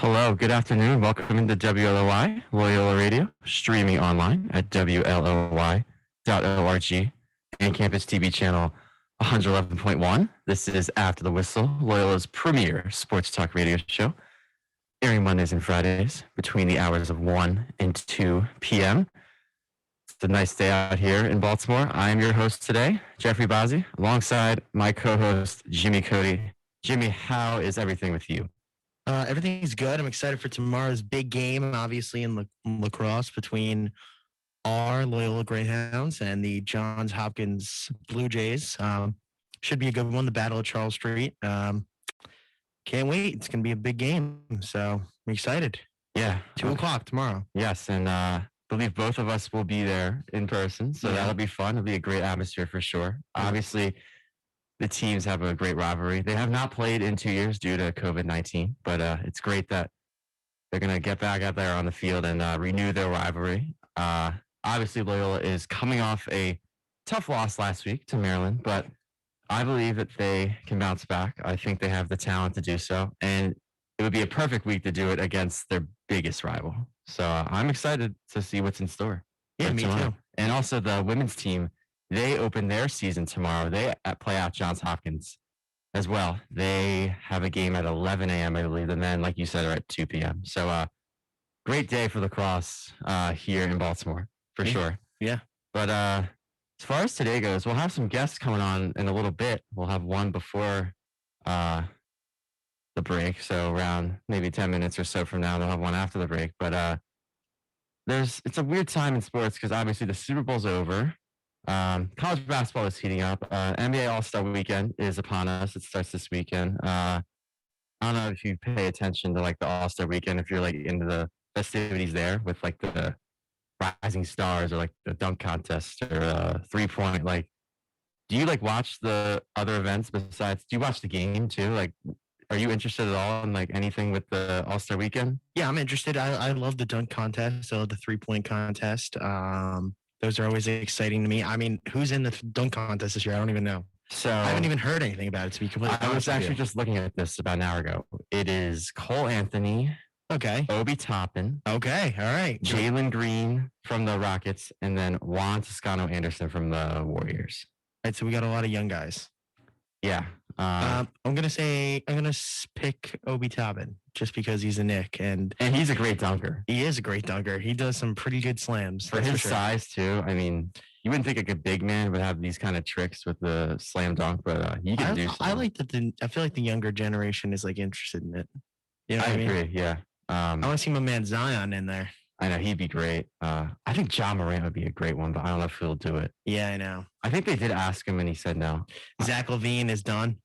Hello, good afternoon. Welcome into WLOY, Loyola Radio, streaming online at WLOY.org and Campus TV channel 111.1. This is After the Whistle, Loyola's premier sports talk radio show, airing Mondays and Fridays between the hours of 1 and 2 p.m. It's a nice day out here in Baltimore. I am your host today, Jeffrey Bazzi, alongside my co-host, Jimmy Cody. Jimmy, how is everything with you? Everything's good. I'm excited for tomorrow's big game, obviously in lacrosse between our Loyola Greyhounds and the Johns Hopkins Blue Jays. Should be a good one. The Battle of Charles Street. Can't wait. It's going to be a big game. So I'm excited. Yeah. 2:00 tomorrow. Yes. And I believe both of us will be there in person. So that'll be fun. It'll be a great atmosphere for sure. Obviously, the teams have a great rivalry. They have not played in 2 years due to COVID-19, but it's great that they're going to get back out there on the field and renew their rivalry. Obviously, Loyola is coming off a tough loss last week to Maryland, but I believe that they can bounce back. I think they have the talent to do so, and it would be a perfect week to do it against their biggest rival. So I'm excited to see what's in store. Yeah, me too. And also the women's team, they open their season tomorrow. They play out Johns Hopkins as well. They have a game at 11 a.m., I believe, and then, like you said, are at 2 p.m. So great day for lacrosse here in Baltimore, for sure. Yeah. But as far as today goes, we'll have some guests coming on in a little bit. We'll have one before the break, so around maybe 10 minutes or so from now. They'll have one after the break. But it's a weird time in sports because obviously the Super Bowl's over. College basketball is heating up. NBA All-Star Weekend is upon us. It starts this weekend. I don't know if you pay attention to like the All-Star Weekend, if you're like into the festivities there with like the Rising Stars or like the dunk contest or 3-point. Like, do you like watch the other events besides? Do you watch the game too? Like, are you interested at all in like anything with the All-Star Weekend? Yeah, I'm interested. I love the dunk contest. I love the 3-point contest. Those are always exciting to me. I mean, who's in the dunk contest this year? I don't even know. So I haven't even heard anything about it, to be completely honest. I was actually just looking at this about an hour ago. It is Cole Anthony, Okay. Obi Toppin, Okay. All right. Jalen Green from the Rockets, and then Juan Toscano Anderson from the Warriors. All right. So we got a lot of young guys. Yeah. I'm gonna pick Obi Toppin just because he's a Nick and he's a great dunker. he is a great dunker. He does some pretty good slams For his size too. I mean, you wouldn't think like a big man would have these kind of tricks with the slam dunk, but he can do something. I like that. I feel like the younger generation is like interested in it. You know what I mean? agree. Yeah. I want to see my man Zion in there. I know he'd be great. I think Ja Morant would be a great one, but I don't know if he'll do it. Yeah, I know. I think they did ask him and he said no. Zach LaVine is done.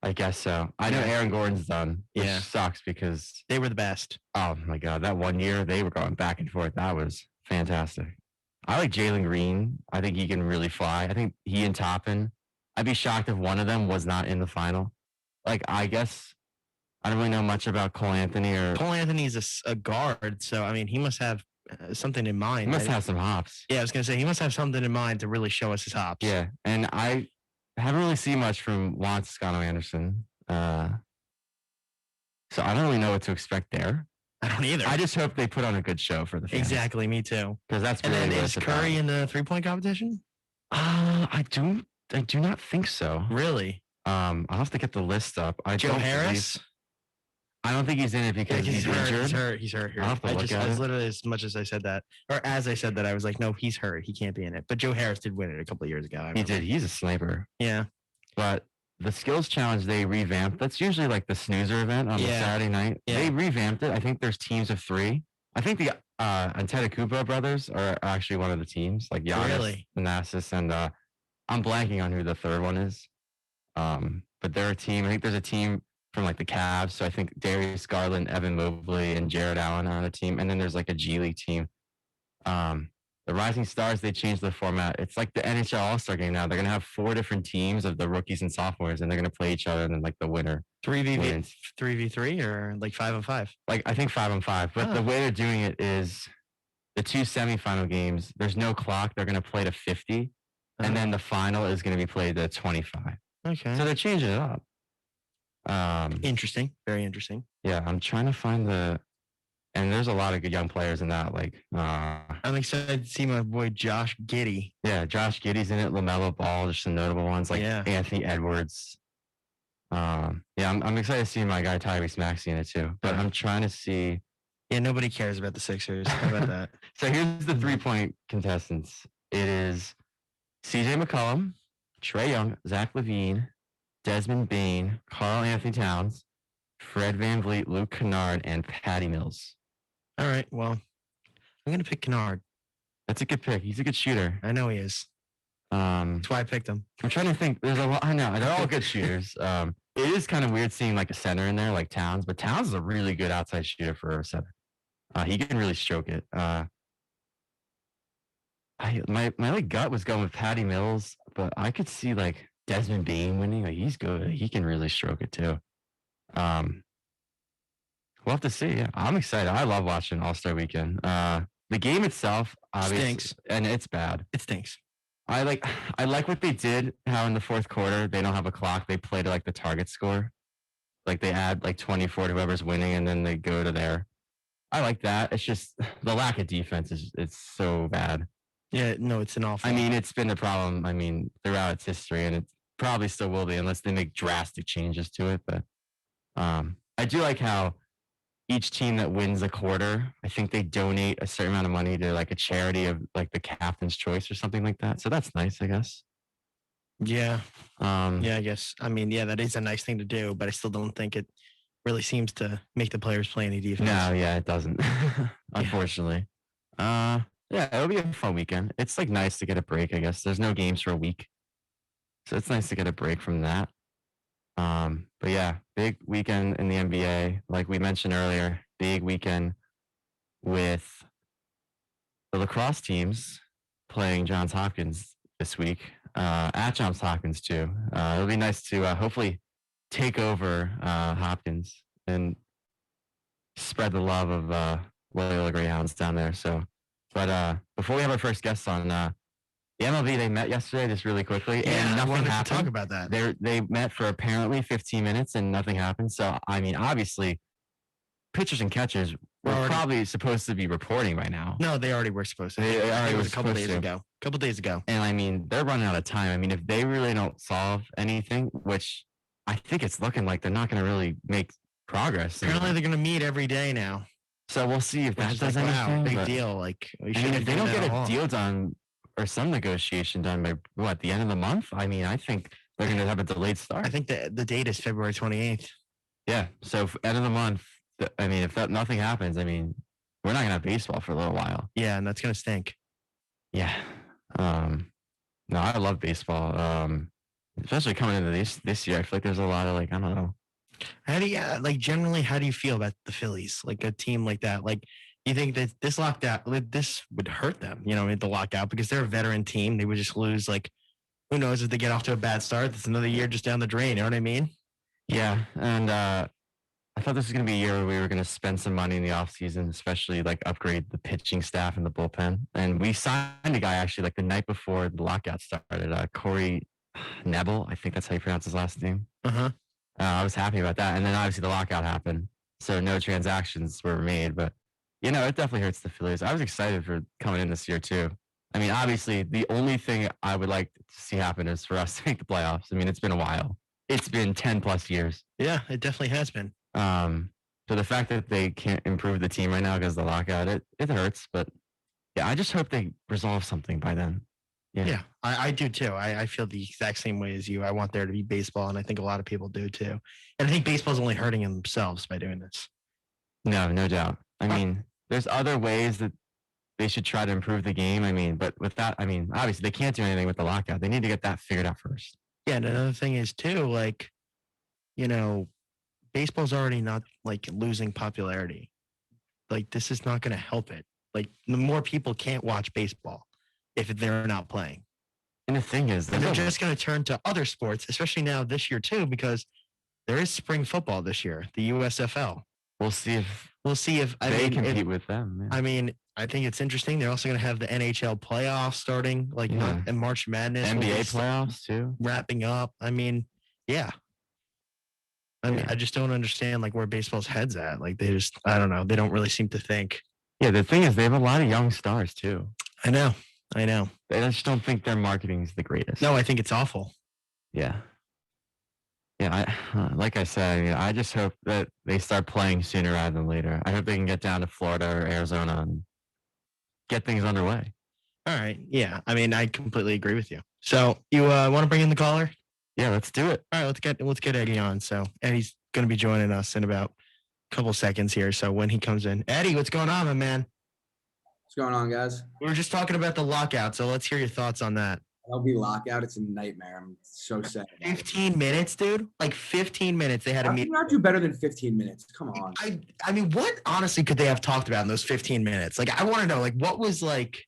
I guess so. I know Aaron Gordon's done, which sucks because they were the best. Oh my God, that 1 year they were going back and forth. That was fantastic. I like Jalen Green. I think he can really fly. I think he and Toppin. I'd be shocked if one of them was not in the final. Like, I guess I don't really know much about Cole Anthony Cole Anthony's a guard, so I mean he must have something in mind. He must have some hops. Yeah, I was gonna say he must have something in mind to really show us his hops. Yeah, and I haven't really seen much from Juan Toscano Anderson. So I don't really know what to expect there. I don't either. I just hope they put on a good show for the fans. Exactly, me too. Because that's really and then what is it's Curry about. in the 3-point competition? I do not think so. Really? I'll have to get the list up. Joe Harris? I don't think he's in it because he's injured. He's hurt here. I'll have to look at it. Literally as much as I said that, or as I said that, I was like, no, he's hurt. He can't be in it. But Joe Harris did win it a couple of years ago. He did. He's a sniper. Yeah. But the skills challenge they revamped. That's usually like the snoozer event on the Saturday night. Yeah. They revamped it. I think there's teams of 3. I think the Antetokounmpo brothers are actually one of the teams, like Giannis, Thanasis, and I'm blanking on who the third one is. But they're a team. I think there's a team from like the Cavs. So I think Darius Garland, Evan Mobley, and Jared Allen are on a team. And then there's like a G League team. The Rising Stars, they changed the format. It's like the NHL All-Star game now. They're going to have 4 different teams of the rookies and sophomores, and they're going to play each other, and then like the winner. 3v3 or like 5-on-5? Like, I think 5-on-5. But the way they're doing it is the 2 semifinal games, there's no clock. They're going to play to 50, and then the final is going to be played to 25. Okay. So they're changing it up. Interesting. Very interesting. Yeah, I'm trying to find and there's a lot of good young players in that. Like, I'm excited to see my boy Josh Giddey. yeah, Josh Giddey's in it. LaMelo Ball, just some notable ones like Yeah. Anthony Edwards. Yeah, I'm excited to see my guy Tyrese Maxey in it too. But I'm trying to see. Yeah, nobody cares about the Sixers. How about that? So here's the 3-point contestants. It is CJ McCollum, Trae Young, Zach LaVine, Desmond Bain, Karl Anthony Towns, Fred VanVleet, Luke Kennard, and Patty Mills. All right. Well, I'm going to pick Kennard. That's a good pick. He's a good shooter. I know he is. That's why I picked him. I'm trying to think. There's a lot. I know they're all good shooters. It is kind of weird seeing like a center in there, like Towns, but Towns is a really good outside shooter for a center. He can really stroke it. My like gut was going with Patty Mills, but I could see like Desmond Bain winning. Like, he's good. He can really stroke it too. We'll have to see. Yeah, I'm excited. I love watching All-Star Weekend. The game itself, obviously, Stinks. and it's bad. It stinks. I like what they did. How in the fourth quarter they don't have a clock. They play to like the target score. Like they add like 24 to whoever's winning, and then they go to there. I like that. It's just the lack of defense it's so bad. Yeah, no, it's an awful. I mean, it's been a problem. I mean, throughout its history, and it probably still will be unless they make drastic changes to it. But I do like how each team that wins a quarter, I think they donate a certain amount of money to like a charity of like the captain's choice or something like that. So that's nice, I guess. Yeah. Yeah, I guess. I mean, yeah, that is a nice thing to do, but I still don't think it really seems to make the players play any defense. No, yeah, it doesn't. Unfortunately. Yeah, it'll be a fun weekend. It's like nice to get a break, I guess. There's no games for a week. So it's nice to get a break from that. But yeah, big weekend in the NBA. Like we mentioned earlier, big weekend with the lacrosse teams playing Johns Hopkins this week, at Johns Hopkins too. It'll be nice to hopefully take over Hopkins and spread the love of Loyola Greyhounds down there. So, but before we have our first guest on, the MLB, they met yesterday just really quickly, and nothing happened. To talk about that. They met for apparently 15 minutes, and nothing happened. So, I mean, obviously, pitchers and catchers were probably supposed to be reporting by now. No, they already were supposed to. They already was a couple days ago. Couple days ago. And I mean, they're running out of time. I mean, if they really don't solve anything, which I think it's looking like they're not going to really make progress. Apparently, they're going to meet every day now. So we'll see if that does anything. Big deal. Like, I mean, if they don't get a deal done or some negotiation done by the end of the month, I mean, I think they're going to have a delayed start. I think the date is February 28th. Yeah. So end of the month. I mean, if nothing happens, I mean, we're not going to have baseball for a little while. Yeah, and that's going to stink. Yeah. No, I love baseball. Especially coming into this year, I feel like there's a lot of like, I don't know. How do you generally? How do you feel about the Phillies? Like a team like that, like you think that this would hurt them? You know, the lockout because they're a veteran team. They would just lose. Like, who knows if they get off to a bad start? That's another year just down the drain. You know what I mean? Yeah, and I thought this was going to be a year where we were going to spend some money in the offseason, especially like upgrade the pitching staff and the bullpen. And we signed a guy actually like the night before the lockout started, Corey Nebel. I think that's how you pronounce his last name. I was happy about that. And then obviously the lockout happened. So no transactions were made. But, you know, it definitely hurts the Phillies. I was excited for coming in this year too. I mean, obviously the only thing I would like to see happen is for us to make the playoffs. I mean, it's been a while. It's been 10 plus years. Yeah, it definitely has been. So the fact that they can't improve the team right now because of the lockout, it hurts. But yeah, I just hope they resolve something by then. Yeah, I do too. I feel the exact same way as you. I want there to be baseball, and I think a lot of people do too. And I think baseball's only hurting themselves by doing this. No doubt. I mean, there's other ways that they should try to improve the game. I mean, but with that, I mean, obviously they can't do anything with the lockout. They need to get that figured out first. Yeah, and another thing is too, like, you know, baseball's already not like losing popularity. Like, this is not going to help it. Like, the more people can't watch baseball if they're not playing. And the thing is, they're just going to turn to other sports, especially now this year too, because there is spring football this year, the USFL. We'll see if they compete with them. Yeah. I mean, I think it's interesting. They're also going to have the NHL playoffs starting, like in March Madness. NBA playoffs too, wrapping up. I mean, yeah. I mean, Yeah. I just don't understand like where baseball's head's at. Like they just, I don't know. They don't really seem to think. Yeah, the thing is, they have a lot of young stars too. I know. I know. I just don't think their marketing is the greatest. No, I think it's awful. Yeah. Yeah, like I said, I just hope that they start playing sooner rather than later. I hope they can get down to Florida or Arizona and get things underway. All right. Yeah. I mean, I completely agree with you. So you want to bring in the caller? Yeah, let's do it. All right. Let's get Eddie on. So Eddie's going to be joining us in about a couple seconds here. So when he comes in, Eddie, what's going on, my man? What's going on, guys? We were just talking about the lockout. So let's hear your thoughts on that. LB lockout. It's a nightmare. I'm so sad. 15 minutes, dude. Like 15 minutes. They had a How can meeting. you not do better than 15 minutes? Come on. I mean, what honestly could they have talked about in those 15 minutes? Like, I want to know, like, what was like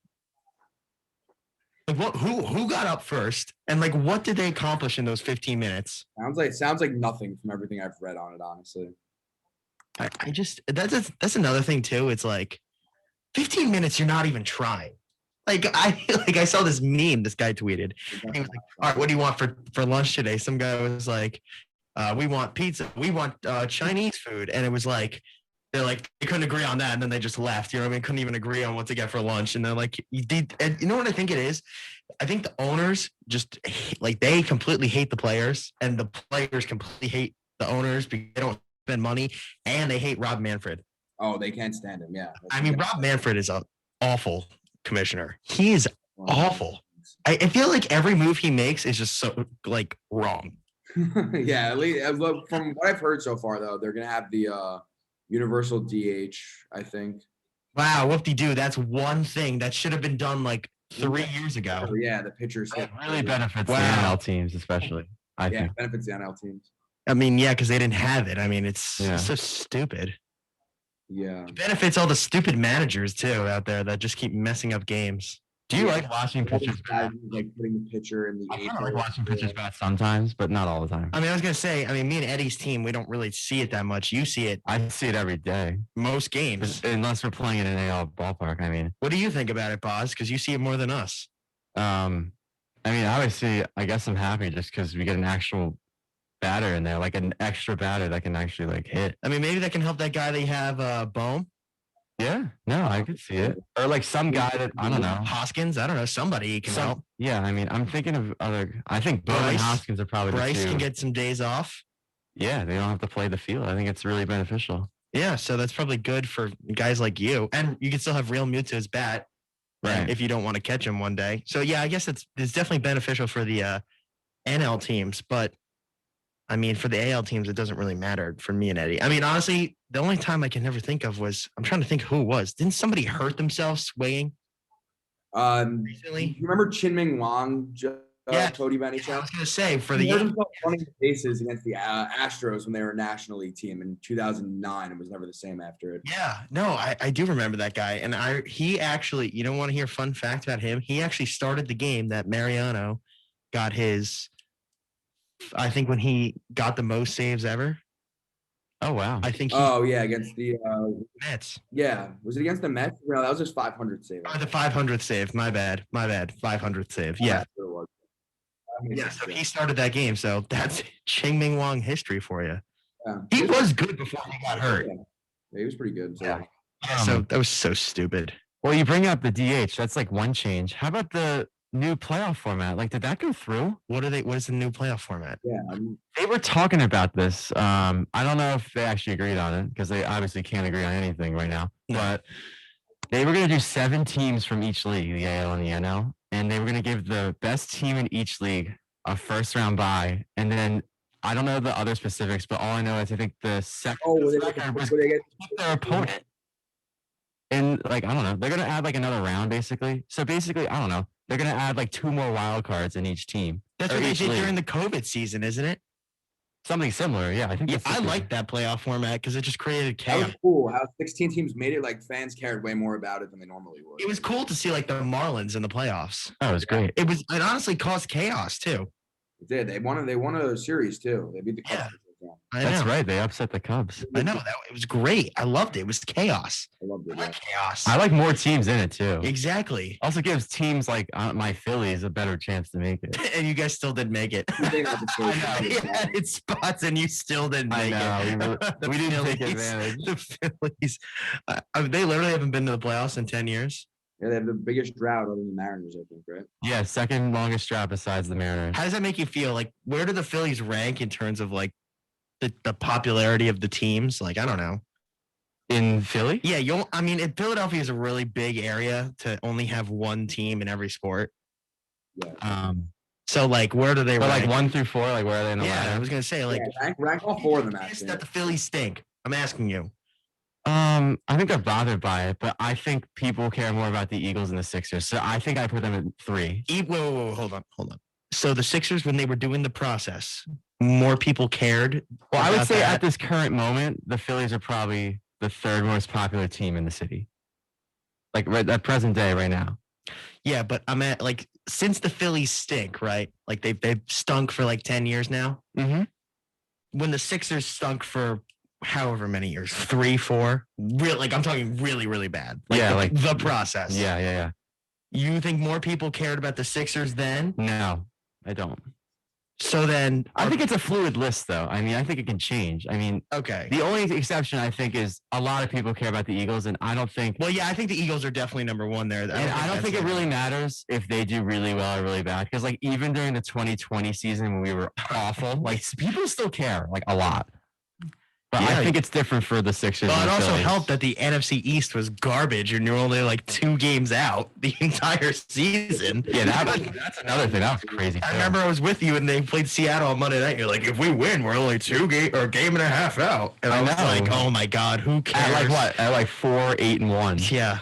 what who got up first, and like, what did they accomplish in those 15 minutes? Sounds like nothing from everything I've read on it, honestly. I just that's another thing too. It's like 15 minutes. You're not even trying. Like I saw this meme. This guy tweeted. He was like, "All right, what do you want for lunch today?" Some guy was like, "We want pizza. We want Chinese food," and it was like. They're like, they couldn't agree on that, and then they just left. You know what I mean? Couldn't even agree on what to get for lunch. And they're like, and you know what I think it is? I think the owners just like they completely hate the players, and the players completely hate the owners because they don't spend money, and they hate Rob Manfred. Oh, they can't stand him. Yeah. I mean, Rob Manfred is an awful commissioner. He is awful. I feel like every move he makes is just so like wrong. Yeah, at least from what I've heard so far, though, they're gonna have the universal DH, I think. Wow, whoop-de-doo. That's one thing that should have been done like 3 years ago. Yeah, the pitchers. It really benefits Wow. the NL teams, especially. I Yeah, think. benefits the NL teams. I mean, yeah, because they didn't have it. I mean, it's Yeah. so stupid. Yeah. It benefits all the stupid managers too out there that just keep messing up games. Do you Yeah. like watching All these pitchers guys, bat? like putting the pitcher in the I kind eighth of like hole. watching pitchers bat sometimes, but not all the time. I mean, I was gonna say, I mean, me and Eddie's team, we don't really see it that much. You see it I see it every day, most games. unless we're playing in an AL ballpark. I mean, What do you think about it, Boz? Because you see it more than us. obviously, I guess I'm happy just because we get an actual batter in there, like an extra batter that can actually like hit. I mean, maybe that can help that guy they have, Bohm, Yeah, no, I could see it, or like some guy that I don't know. Hoskins. I don't know. Somebody can help. Yeah, I mean, I'm thinking of other. I think Bo and Bryce- Hoskins are probably the Bryce two. can get some days off. Yeah, they don't have to play the field. I think it's really beneficial. Yeah, so that's probably good for guys like you. And you can still have Real Muta's bat Right. if you don't want to catch him one day. So yeah, I guess it's definitely beneficial for the NL teams, but I mean for the AL teams, it doesn't really matter for me and Eddie. I mean, honestly, the only time I can never think of was I'm trying to think who it was. Didn't somebody hurt themselves swaying recently? You remember Chin-Ming Wang, Yeah. Cody Benny I show? was gonna say for He the hurt himself running the bases against the Astros when they were a National League team in 2009. It was never the same after it. yeah, no, I do remember that guy, and he actually, you don't want to hear a fun fact about him? He actually started the game that Mariano got his. I think when he got the most saves ever. Oh wow. I think he Oh yeah, against the Mets. yeah. Was it against the Mets? No, that was his 500th save. Oh, the 500th save. My bad. 500th save. Yeah. That's what it was. That makes Yeah. sense, So he started that game. So that's Ching-Ming Wang history for you. Yeah. He was good before he got hurt. Yeah, he was pretty good. So. Yeah. So that was so stupid. Well, you bring up the DH. That's like one change. How about the new playoff format? Like, did that go through? What is the new playoff format? Yeah, I mean, They were talking about this. I don't know if they actually agreed on it because they obviously can't agree on anything right now. No. But they were going to do 7 teams from each league, the AL and the NL, and they were going to give the best team in each league a first round bye. And then I don't know the other specifics, but all I know is I think the second were they, record was were they get, their opponent. And like, I don't know, they're going to add like another round basically. So basically, I don't know, they're going to add like 2 more wild cards in each team. That's Or what they each did league. during the COVID season, isn't it? Something similar. Yeah, I think Yeah, that's I the- like that playoff format because it just created that chaos. was cool. How 16 teams made it. Like fans cared way more about it than they normally would. It was cool to see like the Marlins in the playoffs. Oh, it was great. It honestly caused chaos too. It did. They won a series too. They beat the Cubs. Yeah. I That's know. right. They upset the Cubs. I know that it was great. I loved it. It was chaos. I loved it. I like chaos. I like more teams in it too. Exactly. Also gives teams like my Phillies a better chance to make it. And you guys still didn't make it. You think about the I Phillies, know. You had it spots and you still didn't I make know. it. We didn't take Phillies- advantage. The Phillies. They literally haven't been to the playoffs in 10 years. Yeah, they have the biggest drought other than the Mariners, I think, right? Yeah, second longest drought besides the Mariners. How does that make you feel? Like, where do the Phillies rank in terms of like the popularity of the teams? Like, I don't know. In Philly? Yeah, I mean, Philadelphia is a really big area to only have one team in every sport. Yeah. So, like, where do they But rank? like 1 through 4, like where are they in the Yeah, I ladder? was gonna say, like, Yeah, rank all four of them, it's actually. that the Phillies stink. I'm asking you. I think they're bothered by it, but I think people care more about the Eagles and the Sixers. So I think I put them at 3. Whoa, hold on. So the Sixers, when they were doing the process, more people cared. Well, I would about say that. at this current moment, the Phillies are probably the 3rd most popular team in the city. Like right at present day, right now. Yeah, but I'm at like since the Phillies stink, right? Like they've stunk for like 10 years now. Mm-hmm. When the Sixers stunk for however many years, 3, 4, real like I'm talking really, really bad. Yeah, the, like- the process. Yeah. You think more people cared about the Sixers then? No, I don't. So then I think it's a fluid list, though. I mean, I think it can change. I mean, okay. the only exception I think is a lot of people care about the Eagles, and I don't think. Well, yeah, I think the Eagles are definitely number 1 there. And I don't think it really matters if they do really well or really bad. Because like even during the 2020 season when we were awful, like people still care like a lot. But Yeah. I think it's different for the Sixers. Well, and it the also Phillies. helped that the NFC East was garbage, and you're only like 2 games out the entire season. Yeah, that's another thing. That was crazy. I too. remember I was with you and they played Seattle on Monday night. You're like, if we win, we're only 2 game or game and a half out. And I I was know. like, oh my god, who cares? At like what? At like 4, 8, and 1. Yeah.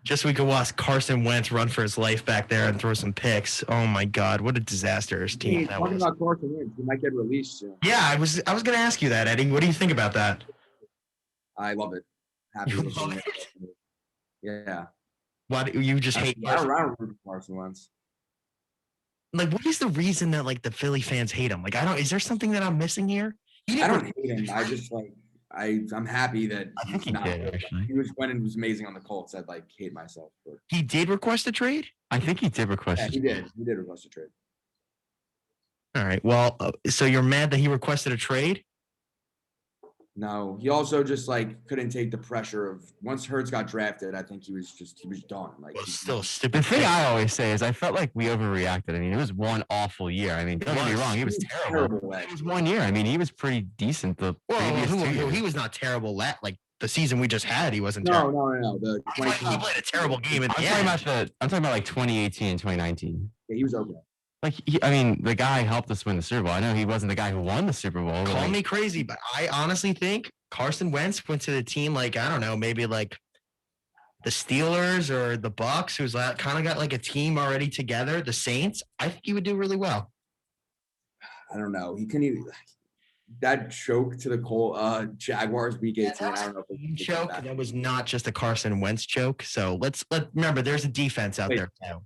Just so we could watch Carson Wentz run for his life back there and throw some picks. Oh my god, what a disastrous team Hey, that talking was. about Carson Wentz, he might get released soon. Yeah, I was gonna ask you that, Eddie. What do you think about that? I love it. Happy You with love him. Yeah. Why do you just hate I don't root for Carson Wentz. like what is the reason that like the Philly fans hate him? Like I don't is there something that I'm missing here? He I didn't don't hate him. I just like I'm happy that I think he's he not. did actually. He was when it was amazing on the Colts. I'd like hate myself for. he did request a trade? I think he did request. Yeah, he did. He did request a trade. All right. Well, so you're mad that he requested a trade? No, he also just like couldn't take the pressure of once Hurts got drafted. I think he was done. Like Well, he- still The stupid. thing I always say is I felt like we overreacted. I mean, it was one awful year. I mean, don't get me was. wrong, he was terrible. It was 1 year. I mean, he was pretty decent the previous 2 years. he was not terrible. Like the season we just had, he wasn't No, terrible. no. The He played a terrible game at I'm the talking end. about like 2018 and 2019. yeah, he was okay. Like, I mean, the guy helped us win the Super Bowl. I know he wasn't the guy who won the Super Bowl. but, Call like, me crazy, but I honestly think Carson Wentz went to the team like I don't know, maybe like the Steelers or the Bucks, who's kind of got like a team already together. The Saints, I think he would do really well. I don't know. He couldn't even that choke to the Jaguars week 18. I don't know if Team he choke. That was not just a Carson Wentz choke. So let remember, there's a defense out Wait. there too.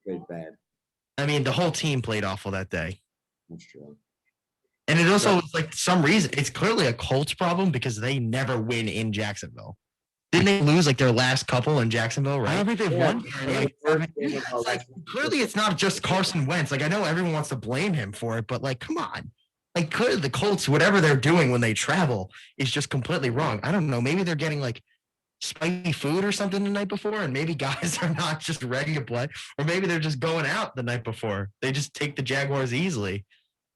played bad. I mean, the whole team played awful that day. That's true. And it also was like some reason it's clearly a Colts problem because they never win in Jacksonville. Didn't they lose like their last couple in Jacksonville, I right? don't think they've Yeah. won. It's like, clearly it's not just Carson Wentz. Like I know everyone wants to blame him for it, but like come on. Like clearly the Colts, whatever they're doing when they travel is just completely wrong. I don't know. Maybe they're getting like spicy food or something the night before, and maybe guys are not just ready to play, or maybe they're just going out the night before. They just take the Jaguars easily.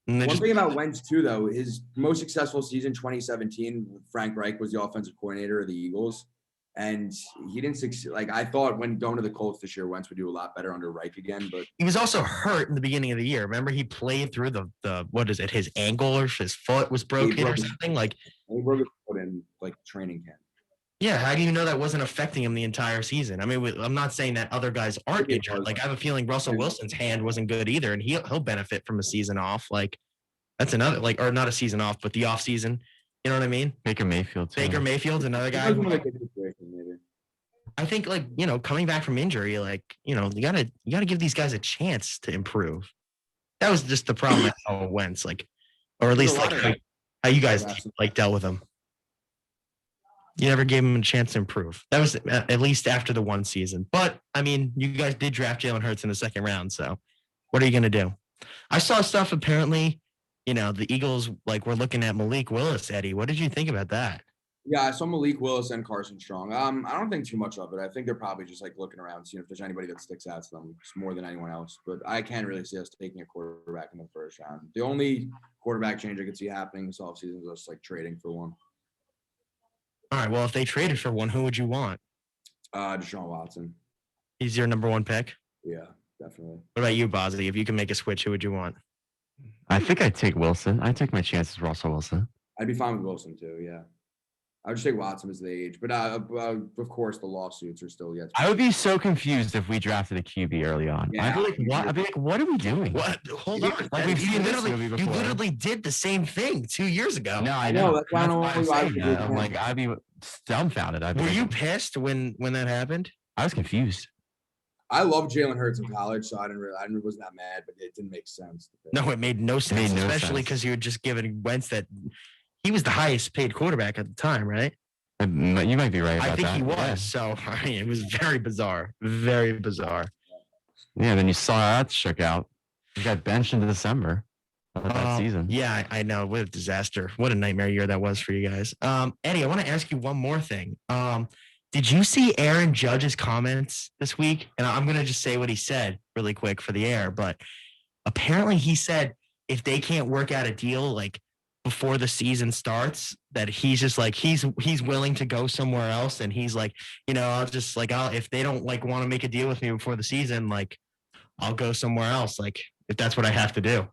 And they One just thing about Wentz too, though, his most successful season, 2017, Frank Reich was the offensive coordinator of the Eagles, and he didn't succeed. Like I thought when going to the Colts this year, Wentz would do a lot better under Reich again. But he was also hurt in the beginning of the year. Remember, he played through the what is it? His ankle or his foot was broken or broke his- something. Like, he broke his foot in like training camp. yeah, how do you know that wasn't affecting him the entire season? I mean, I'm not saying that other guys aren't Maybe it injured. was. Like, I have a feeling Russell Wilson's hand wasn't good either, and he'll benefit from a season off. Like, that's another or not a season off, but the off season. You know what I mean? Baker Mayfield. Too. Baker Mayfield's another guy. It was like a good situation, maybe. I think coming back from injury, you gotta give these guys a chance to improve. That was just the problem with how it went. Or at There's least a lot of How you guys Drafts him. like dealt with him? You never gave him a chance to improve. That was at least after the one season. But I mean, you guys did draft Jalen Hurts in the second round. So what are you gonna do? I saw stuff apparently, the Eagles were looking at Malik Willis, Eddie. What did you think about that? Yeah, I saw Malik Willis and Carson Strong. I don't think too much of it. I think they're probably just looking around, seeing if there's anybody that sticks out to them more than anyone else. But I can't really see us taking a quarterback in the first round. The only quarterback change I could see happening this offseason is us trading for one. All right. Well, if they traded for one, who would you want? Deshaun Watson. He's your number one pick. Yeah, definitely. What about you, Bosley? If you can make a switch, who would you want? I think I'd take Wilson. I'd take my chances with Russell Wilson. I'd be fine with Wilson too. Yeah. I would just take Watson as the age, but of course the lawsuits are still yet. I would be so confused if we drafted a QB early on. Yeah. I'd be like, what? I'd be like, what are we doing? What? Hold on. Like we've seen this movie you before. literally did the same thing 2 years ago. No, I know. That's why I don't why I'm know why saying we that. did I'm that. like, I'd be dumbfounded. I'd be Were like, you pissed when that happened? I was confused. I love Jalen Hurts in college, so I wasn't that mad, but it didn't make sense. No, it made no sense, made no especially sense. because you had just given Wentz that he was the highest paid quarterback at the time, right? You might be right about I think that. he was. Yeah. So I mean, it was very bizarre. Very bizarre. Yeah, then you saw how that shook out. You got benched in December of that season. Yeah, I know. What a disaster. What a nightmare year that was for you guys. Eddie, I want to ask you one more thing. Did you see Aaron Judge's comments this week? And I'm going to just say what he said really quick for the air. But apparently he said if they can't work out a deal before the season starts, that he's just he's willing to go somewhere else. And he's I'll just if they don't want to make a deal with me before the season, I'll go somewhere else. If that's what I have to do.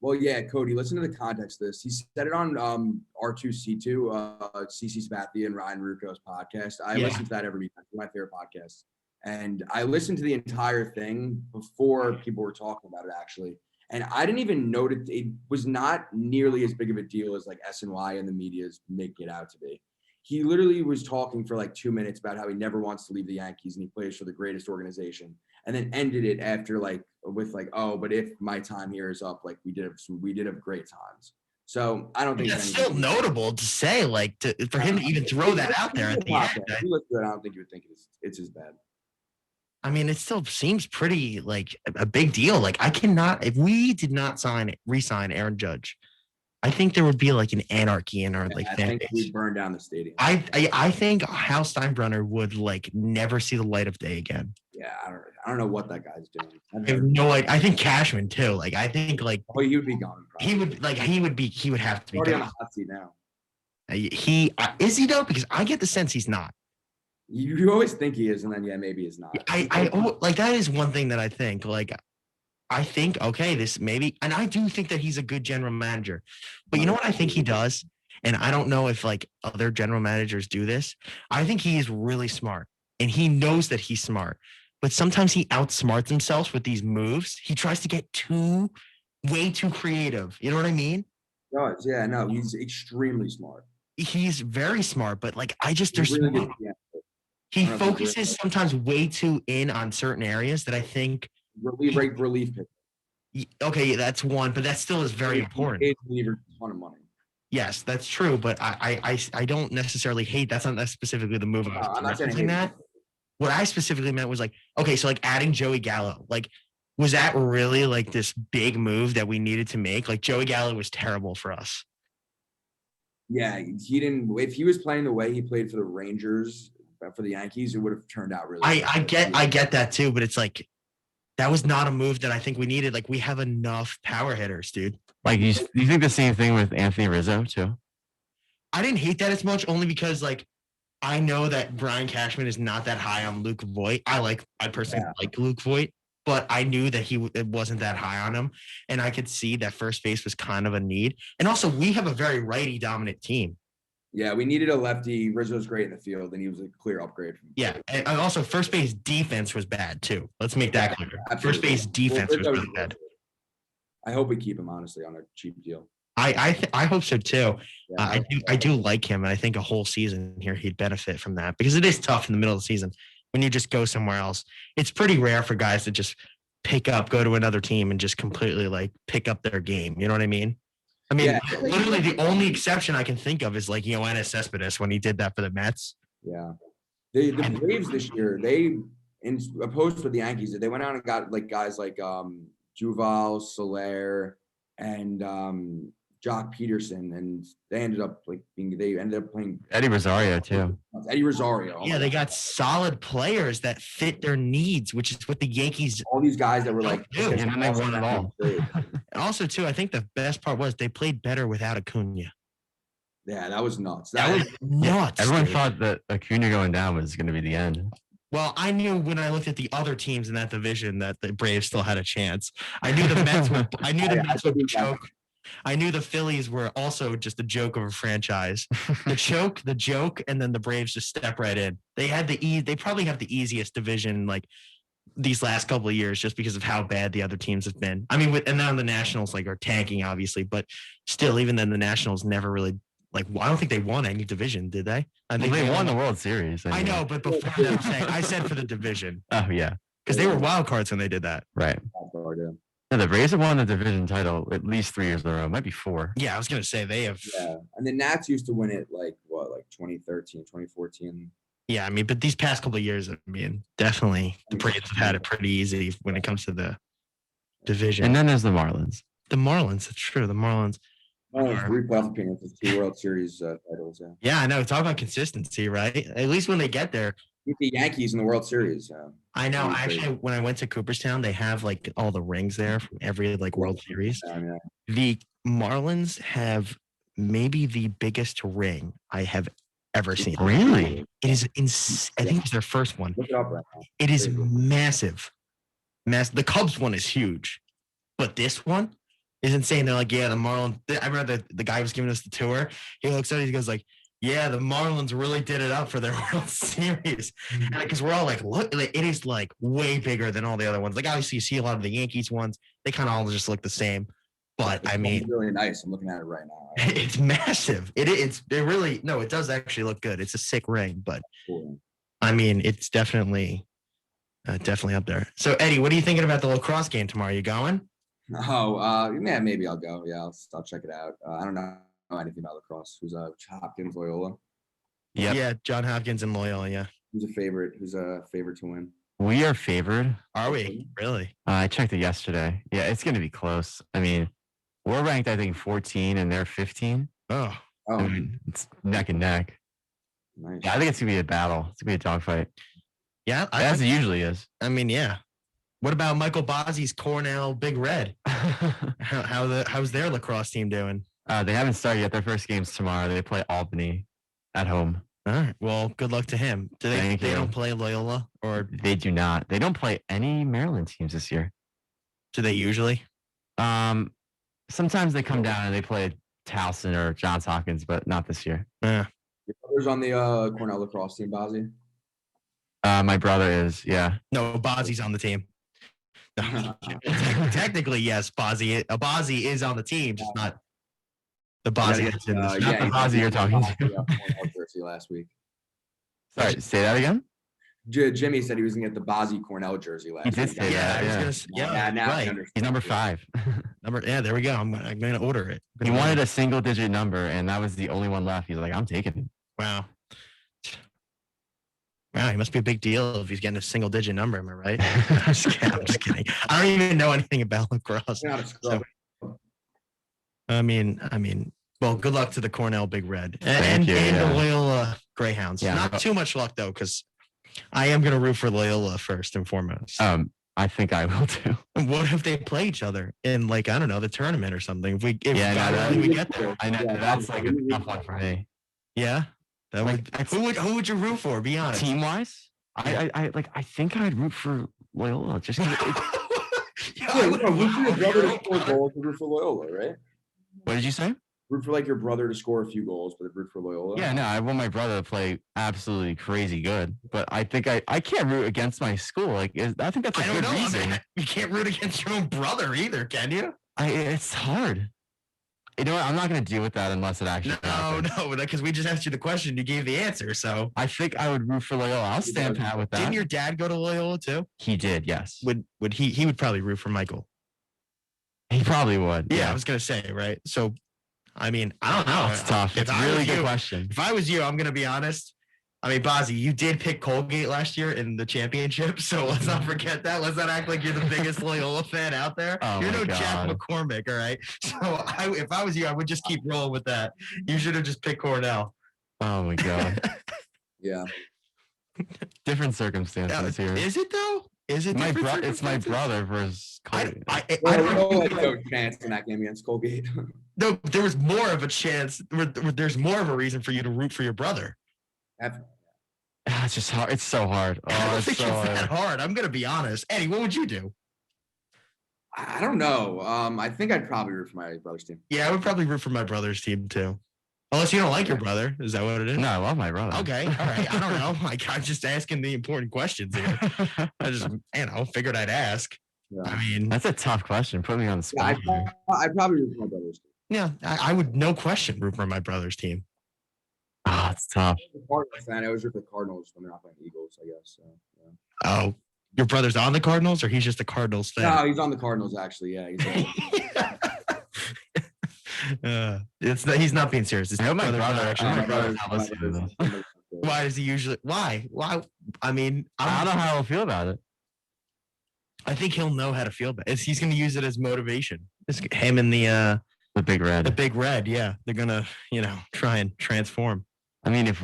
Well, yeah, Cody, listen to the context of this. He said it on R2C2, CC Spathia and Ryan Rucco's podcast. I listen to that every week. It's my favorite podcast. And I listened to the entire thing before people were talking about it, actually. And I didn't even notice it was not nearly as big of a deal as SNY and the media's making it out to be. He literally was talking for 2 minutes about how he never wants to leave the Yankees and he plays for the greatest organization. And then ended it after with oh, but if my time here is up, we did have great times. So I don't think That's still notable to say, for him to even throw that out there at the end. If you look at it, I don't think you would think it's as bad. I mean, it still seems pretty a big deal. I cannot, if we did not re-sign Aaron Judge, I think there would be an anarchy in our I fan think base. we'd burn down the stadium. I think Hal Steinbrenner would never see the light of day again. Yeah, I don't know what that guy's doing. I have no idea. I think Cashman too. I think Oh, he would be gone. he would he would have to be already on the gone. hot seat now. He is he though? Because I get the sense he's not. You always think he is, and then maybe he's not. That is one thing that I think. I think okay, this maybe, and I do think that he's a good general manager. But you know what I think he does, and I don't know if other general managers do this. I think he is really smart, and he knows that he's smart. But sometimes he outsmarts himself with these moves. He tries to get way too creative. You know what I mean? Yeah, no, he's extremely smart. He's very smart, but I just there's Really good, yeah. he I don't know if he's focuses really- sometimes way too in on certain areas that I think. Relief pick. Okay, that's one, but that still is very important. He pays relievers a ton of money. Yes, that's true, but I don't necessarily hate. That's not specifically the move. I'm not saying referencing that. What I specifically meant was okay, so adding Joey Gallo, was that really this big move that we needed to make? Joey Gallo was terrible for us. Yeah, he didn't. If he was playing the way he played for the Rangers, for the Yankees, it would have turned out really. I get that too, but it's that was not a move that I think we needed. We have enough power hitters, dude. You think the same thing with Anthony Rizzo too? I didn't hate that as much, only because I know that Brian Cashman is not that high on Luke Voigt. I personally like Luke Voigt, but I knew that it wasn't that high on him, and I could see that first base was kind of a need. And also, we have a very righty dominant team. Yeah, we needed a lefty. Rizzo's great in the field, and he was a clear upgrade. And also first base defense was bad too. Let's make that clear. Absolutely. First base defense was really bad. I hope we keep him honestly on a cheap deal. I hope so too. Yeah, I do like him, and I think a whole season here he'd benefit from that, because it is tough in the middle of the season when you just go somewhere else. It's pretty rare for guys to just go to another team and just completely pick up their game. You know what I mean? I mean, Yeah. literally the only exception I can think of is like Yoenis Cespedes when he did that for the Mets. Yeah. The Braves this year, they in opposed to the Yankees, they went out and got like guys like Juval, Soler, and Jock Peterson, and they ended up playing Eddie Rosario too. Eddie Rosario. Oh Yeah, my they God. got solid players that fit their needs, which is what the Yankees. All these guys that were like, Yeah, and they won it all. Also, too, I think the best part was they played better without Acuna. Yeah, that was nuts. That was nuts. Everyone dude. thought that Acuna going down was going to be the end. Well, I knew when I looked at the other teams in that division that the Braves still had a chance. I knew the Mets would. I knew the Mets would choke. I knew the Phillies were also just a joke of a franchise. The joke, and then the Braves just step right in. They had they probably have the easiest division like these last couple of years just because of how bad the other teams have been. I mean, and now the Nationals like are tanking obviously, but still, even then the Nationals never really like. I don't think they won any division, did they? I think They won the World Series. I know, but before that, I said for the division Oh yeah, because they were wild cards when they did that. right. Yeah, the Braves have won the division title at least 3 years in a row. Might be 4. Yeah, I was gonna say they have. Yeah, and the Nats used to win it like 2013, 2014. Yeah, I mean, but these past couple of years, I mean, definitely the Braves have had it pretty easy when it comes to the division. And then there's the Marlins. The Marlins, it's true. The Marlins. Oh, 3 playoff appearances, 2 World Series titles. Yeah, Yeah, I know. Talk about consistency, right? At least when they get there. beat the Yankees in the World Series. I know. Pretty crazy. Actually, when I went to Cooperstown, they have like all the rings there from every like World Series. Yeah. The Marlins have maybe the biggest ring I have ever seen. Really? It is I think it's their first one. Look it up right now. It is Crazy. massive. The Cubs one is huge, but this one is insane. They're like, yeah, the Marlins. I remember the guy was giving us the tour. He looks at it, he goes like, yeah, the Marlins really did it up for their World Series. Because we're all like, look, it is like way bigger than all the other ones. Like obviously you see a lot of the Yankees ones, they kind of all just look the same. But I mean, It's really nice. I'm looking at it right now. it's massive. It really no, it does actually look good. It's a sick ring, but Cool. I mean, it's definitely up there. So Eddie, what are you thinking about the lacrosse game tomorrow? You going? Oh, yeah, maybe I'll go. Yeah, I'll check it out. I don't know anything about lacrosse. Who's Hopkins, Loyola? Yep. Yeah, John Hopkins and Loyola. Yeah. Who's a favorite? Who's a favorite to win? We are favored. Are we really? I checked it yesterday. Yeah, it's going to be close. I mean, we're ranked, I think, 14 and they're 15. Oh, Oh, I mean, it's neck and neck. nice. Yeah, I think it's going to be a battle. It's going to be a dogfight. yeah. As it usually is. I mean, yeah. What about Michael Bozzi's Cornell Big Red? How's their lacrosse team doing? They haven't started yet. Their first game's tomorrow. They play Albany at home. All right. Well, good luck to him. Do they? Thank They you. don't play Loyola, or They do not. They don't play any Maryland teams this year. do they usually? Sometimes they come down and they play Towson or Johns Hopkins, but not this year. Yeah. Your brother's on the Cornell lacrosse team, Bozzy. My brother is, yeah. No, Bozzi's on the team. No, technically, yes, Bozzy is on the team, just not the Bozzy that's in this. Not the Bozzy you're talking to. Cornell jersey last week. Sorry, say that again. Jimmy said he was gonna get the Bozzy Cornell jersey last He did week. say Yeah, that, I was yeah. gonna. Yeah, Yeah, now I right. understand. He's number 5. Yeah, there we go. I'm gonna order it. He wanted a single digit number, and that was the only one left. He's like, I'm taking it. Wow. Wow, he must be a big deal if he's getting a single digit number. Am I right? I'm just kidding. I don't even know anything about lacrosse. Not a scrub. I mean, well, good luck to the Cornell Big Red Thank and you, the yeah. Loyola Greyhounds. Yeah. Not too much luck though, because I am gonna root for Loyola first and foremost. I think I will too. What if they play each other in like I don't know the tournament or something? If Yeah, God no, willing, we get there. I know Yeah, that's like a tough one for me. Yeah, that Like, would. that's- Who would you root for? Be honest. Team wise, I think I'd root for Loyola just 'cause Yeah, Yeah, I would- root for your brother to score goals, but root for Loyola, right? What did you say? Root for like your brother to score a few goals, but root for Loyola. Yeah, no, I want my brother to play absolutely crazy good, but I think I can't root against my school. Like, I think that's a I don't good know. I reason. mean, you can't root against your own brother either, can you? It's hard. You know what? I'm not going to deal with that unless it actually happens. No, because we just asked you the question, you gave the answer. So I think I would root for Loyola. I'll stand pat with that. didn't your dad go to Loyola too? He did, yes. Would he would probably root for Michael? He probably would. Yeah, I was gonna say right. So I mean, I don't know. It's tough. If It's a I really was good you- question. If I was you, I'm gonna be honest. I mean, Bozzy, you did pick Colgate last year in the championship, so let's not forget that. Let's not act like you're the biggest Loyola fan out there. Oh You're my no Jack God. McCormick, all right? So if I was you, I would just keep rolling with that. You should have just picked Cornell. Oh my God. Yeah. Different circumstances here. Is it though? Is it My different It's my circumstances? brother versus Colgate. I Well, don't no chance in that game against Colgate. No, there was more of a chance. There's more of a reason for you to root for your brother. It's just hard. It's so hard. I Oh, don't it's think so it's that hard. hard. I'm gonna be honest. Eddie, what would you do? I don't know. I think I'd probably root for my brother's team. Yeah, I would probably root for my brother's team too. Unless you don't like your brother. Is that what it is? No, I love my brother. Okay. All right. I don't know. I'm just asking the important questions here. I just, figured I'd ask. Yeah. I mean, That's a tough question. Put me on the Yeah, spot. here. I'd probably root for my brother's team. yeah, I would no question root for my brother's team. Oh, it's tough. I'm a Cardinals fan. I always root for the Cardinals when they're not playing the Eagles, I guess. So, yeah. Oh, your brother's on the Cardinals or he's just a Cardinals No, fan? he's on the Cardinals actually. Yeah, He's not being serious. His I hope my brother's not brother- actually- I hope my brother's- not listening to this. Why does he usually? Why? I mean, I don't know how I'll feel about it. I think he'll know how to feel bad. He's going to use it as motivation. Him and the Big Red. big red. Yeah, they're gonna try and transform. I mean, if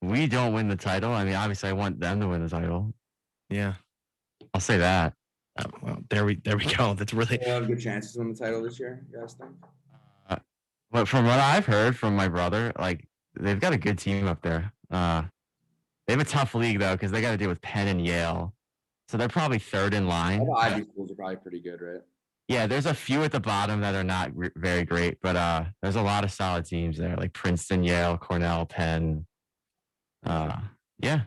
we don't win the title, I mean, obviously, I want them to win the title. Yeah. I'll say that. Well, there we go. That's really They have good chances to win the title this year, you guys think? But from what I've heard from my brother, like they've got a good team up there. They have a tough league though because they got to deal with Penn and Yale, so they're probably third in line. All the Ivy schools are probably pretty good, right? Yeah, there's a few at the bottom that are not very great, but there's a lot of solid teams there, like Princeton, Yale, Cornell, Penn. Yeah,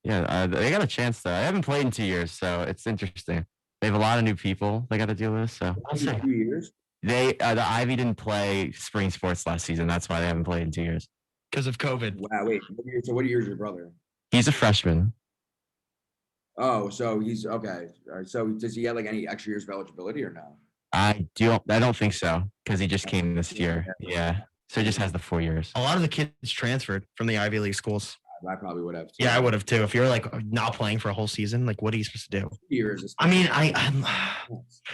they got a chance though. I haven't played in 2 years, so it's interesting. They have a lot of new people they got to deal with. So I'll say. 2 years. the Ivy didn't play spring sports last season. That's why they haven't played in 2 years. because of COVID. Wow, wait. So what year is your brother? He's a freshman. Oh, so he's okay. All right. So does he have like any extra years of eligibility or no? I don't think so because he just came this year. Yeah, so he just has the 4 years. A lot of the kids transferred from the Ivy League schools. I probably would have. Yeah, I would have too. If you're like not playing for a whole season, like what are you supposed to do? 2 years. Is I mean,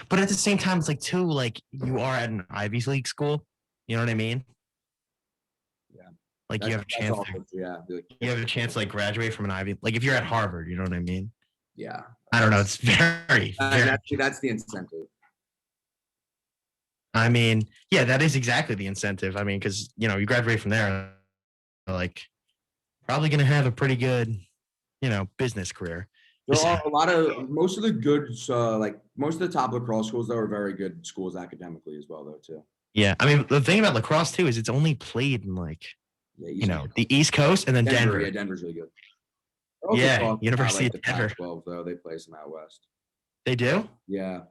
but at the same time, it's like too, like you are at an Ivy League school. You know what I mean? Yeah. Like you have a That's chance. awful, yeah. Be like, You have a chance to like graduate from an Ivy. Like if you're at Harvard, you know what I mean? yeah. I don't know. It's very. That's the incentive. I mean, yeah, that is exactly the incentive. I mean, because you graduate from there, like probably gonna have a pretty good, business career. There are most of the good, like most of the top lacrosse schools though are very good schools academically as well though too. Yeah, I mean, the thing about lacrosse too is it's only played in like Yeah, the East Coast and then Denver. Yeah, Denver's really good. Yeah, University of Denver. Pac-12 though, they play some out west. They do? Yeah.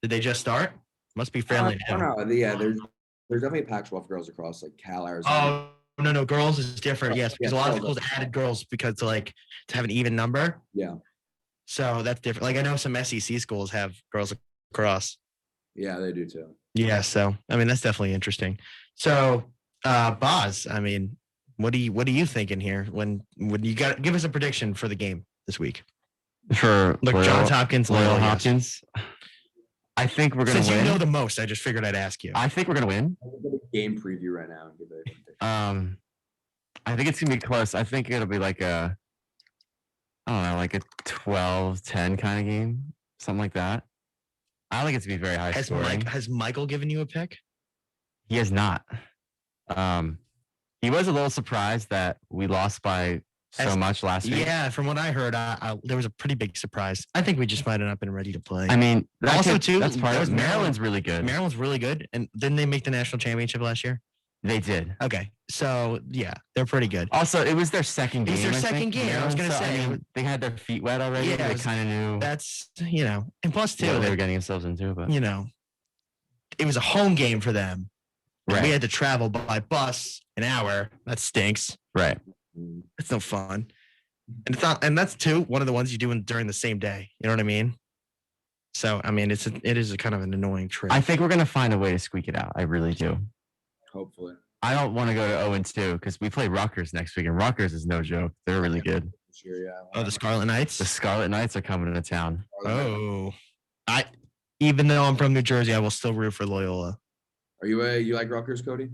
Did they just start? Must be fairly I new. don't know. Yeah, there's definitely Pac-12 girls across like Cal, Arizona. Oh no, girls is different. Yes, because a lot of Yeah, schools added girls because to have an even number. Yeah. So that's different. Like I know some SEC schools have girls across. Yeah, they do too. Yeah, so I mean that's definitely interesting. So Boz, I mean, what are you thinking here when you got give us a prediction for the game this week? For Look, Johns Hopkins, Loyola Loyola, yes. Hopkins. I think we're gonna Since win. you know the most, I just figured I'd ask you. I think we're gonna win. I'm gonna get a game preview right now and give it. I think it's gonna be close. I think it'll be like a 12-10 kind of game, something like that. I like it to be very high scoring. Has Michael given you a pick? He has not. He was a little surprised that we lost by so much last week. Yeah, from what I heard, there was a pretty big surprise. I think we just might have not been ready to play. I mean, that's part that of was it. Maryland's really good. Maryland's really good, and didn't they make the national championship last year? They did. Okay, so yeah, they're pretty good. Also, it was their second game. It was their I second think, game. I was Maryland, gonna so, say. I mean, they had their feet wet already. Yeah, They kind of knew That's and plus too, what they were getting themselves into. But it was a home game for them. right, We had to travel by bus an hour. That stinks. right. It's no fun. And it's not, and that's one of the ones you do during the same day. You know what I mean? So I mean, it is a kind of an annoying trip. I think we're gonna find a way to squeak it out. I really do. Hopefully. I don't want to go to 0-2 because we play Rutgers next week, and Rutgers is no joke. They're really good. This year, yeah. Oh, the Scarlet Knights. The Scarlet Knights are coming to town. Oh, even though I'm from New Jersey, I will still root for Loyola. Are you like Rutgers, Cody?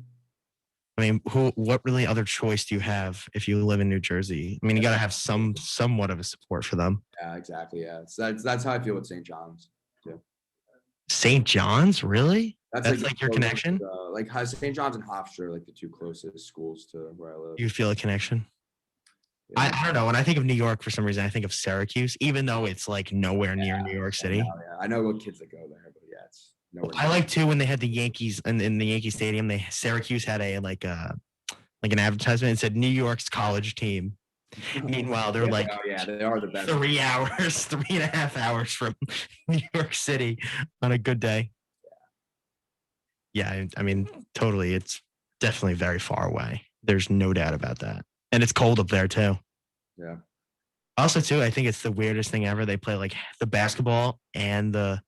I mean, what really other choice do you have if you live in New Jersey? I mean, you got to have somewhat of a support for them. Yeah, exactly. Yeah, so that's how I feel with St. John's. St. John's, really? That's the like your closest, connection? like St. John's and Hofstra are like the two closest schools to where I live. You feel a connection? Yeah. I don't know. When I think of New York, for some reason, I think of Syracuse, even though it's like nowhere near New York City. I know what kids that go there, but yeah, it's nowhere. I like too when they had the Yankees in the Yankee Stadium. Syracuse had an advertisement. It said New York's college team. Meanwhile, they're like, they are the best. 3.5 hours from New York City on a good day. Yeah, I mean, totally. It's definitely very far away. There's no doubt about that. And it's cold up there too. Yeah. Also, too, I think it's the weirdest thing ever. They play like the basketball and the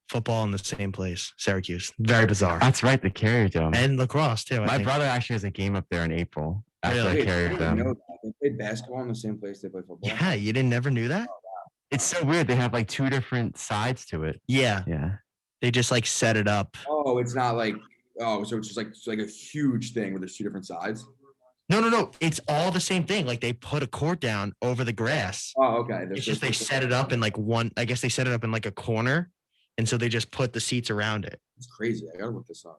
football in the same place. Syracuse. Very bizarre. That's right, the Carrier Dome. And lacrosse too. My brother actually has a game up there in April. After Really? the Carrier Dome. They play basketball in the same place they play football. Yeah, you didn't never knew that? It's so weird. They have like two different sides to it. Yeah. Yeah. They just like set it up. Oh, it's not like so it's just like a huge thing where there's two different sides. No. It's all the same thing. Like they put a court down over the grass. Oh, okay. It's just they set it up in like one. I guess they set it up in like a corner, and so they just put the seats around it. It's crazy. I gotta look this up.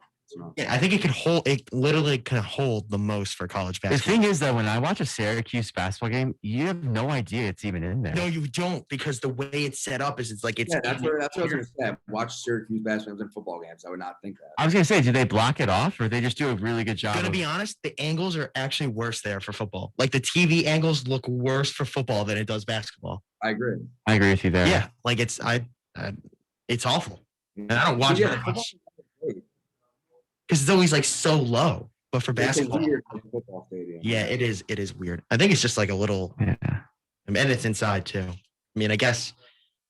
Yeah, I think it could hold. It literally can hold the most for college The basketball. thing is that when I watch a Syracuse basketball game, you have no idea it's even in there. No, you don't, because the way it's set up is it's like it's. Yeah, that's what I was gonna say. Watch Syracuse basketball games and football games. I would not think that. I was gonna say, do they block it off, or they just do a really good job? I'm gonna be honest, the angles are actually worse there for football. Like the TV angles look worse for football than it does basketball. I agree. I agree with you there. Yeah, like it's awful. And I don't watch it very much because it's always like so low. But for basketball, football stadium. yeah, it is. It is weird. I think it's just like a little, Yeah. and it's inside too. I mean, I guess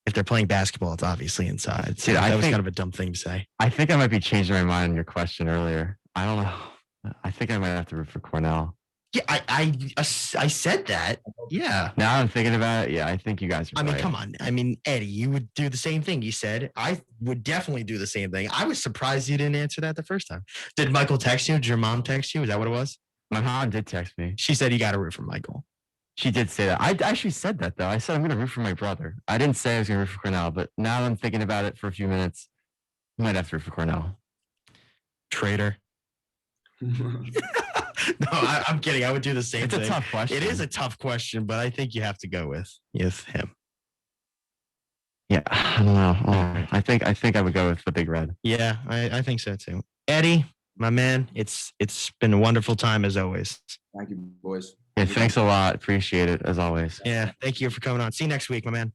if they're playing basketball, it's obviously inside. So Dude, that was kind of a dumb thing to say. I think I might be changing my mind on your question earlier. I don't know. I think I might have to root for Cornell. Yeah, I said that. Yeah. Now I'm thinking about it. Yeah, I think you guys are I mean, right. come on. I mean, Eddie, you would do the same thing. You said I would definitely do the same thing. I was surprised you didn't answer that the first time. Did Michael text you? Did your mom text you? Is that what it was? My mom did text me. She said you got to root for Michael. She did say that. I actually said that though. I said I'm going to root for my brother. I didn't say I was going to root for Cornell, but now that I'm thinking about it for a few minutes, I might have to root for Cornell. Traitor. No, I'm kidding. I would do the same It's thing. a tough question. It is a tough question, but I think you have to go with him. Yeah, I don't know. Oh, I think I would go with the Big Red. Yeah, I think so too. Eddie, my man, it's been a wonderful time as always. Thank you, boys. Yeah, thanks a lot. Appreciate it as always. Yeah, thank you for coming on. See you next week, my man.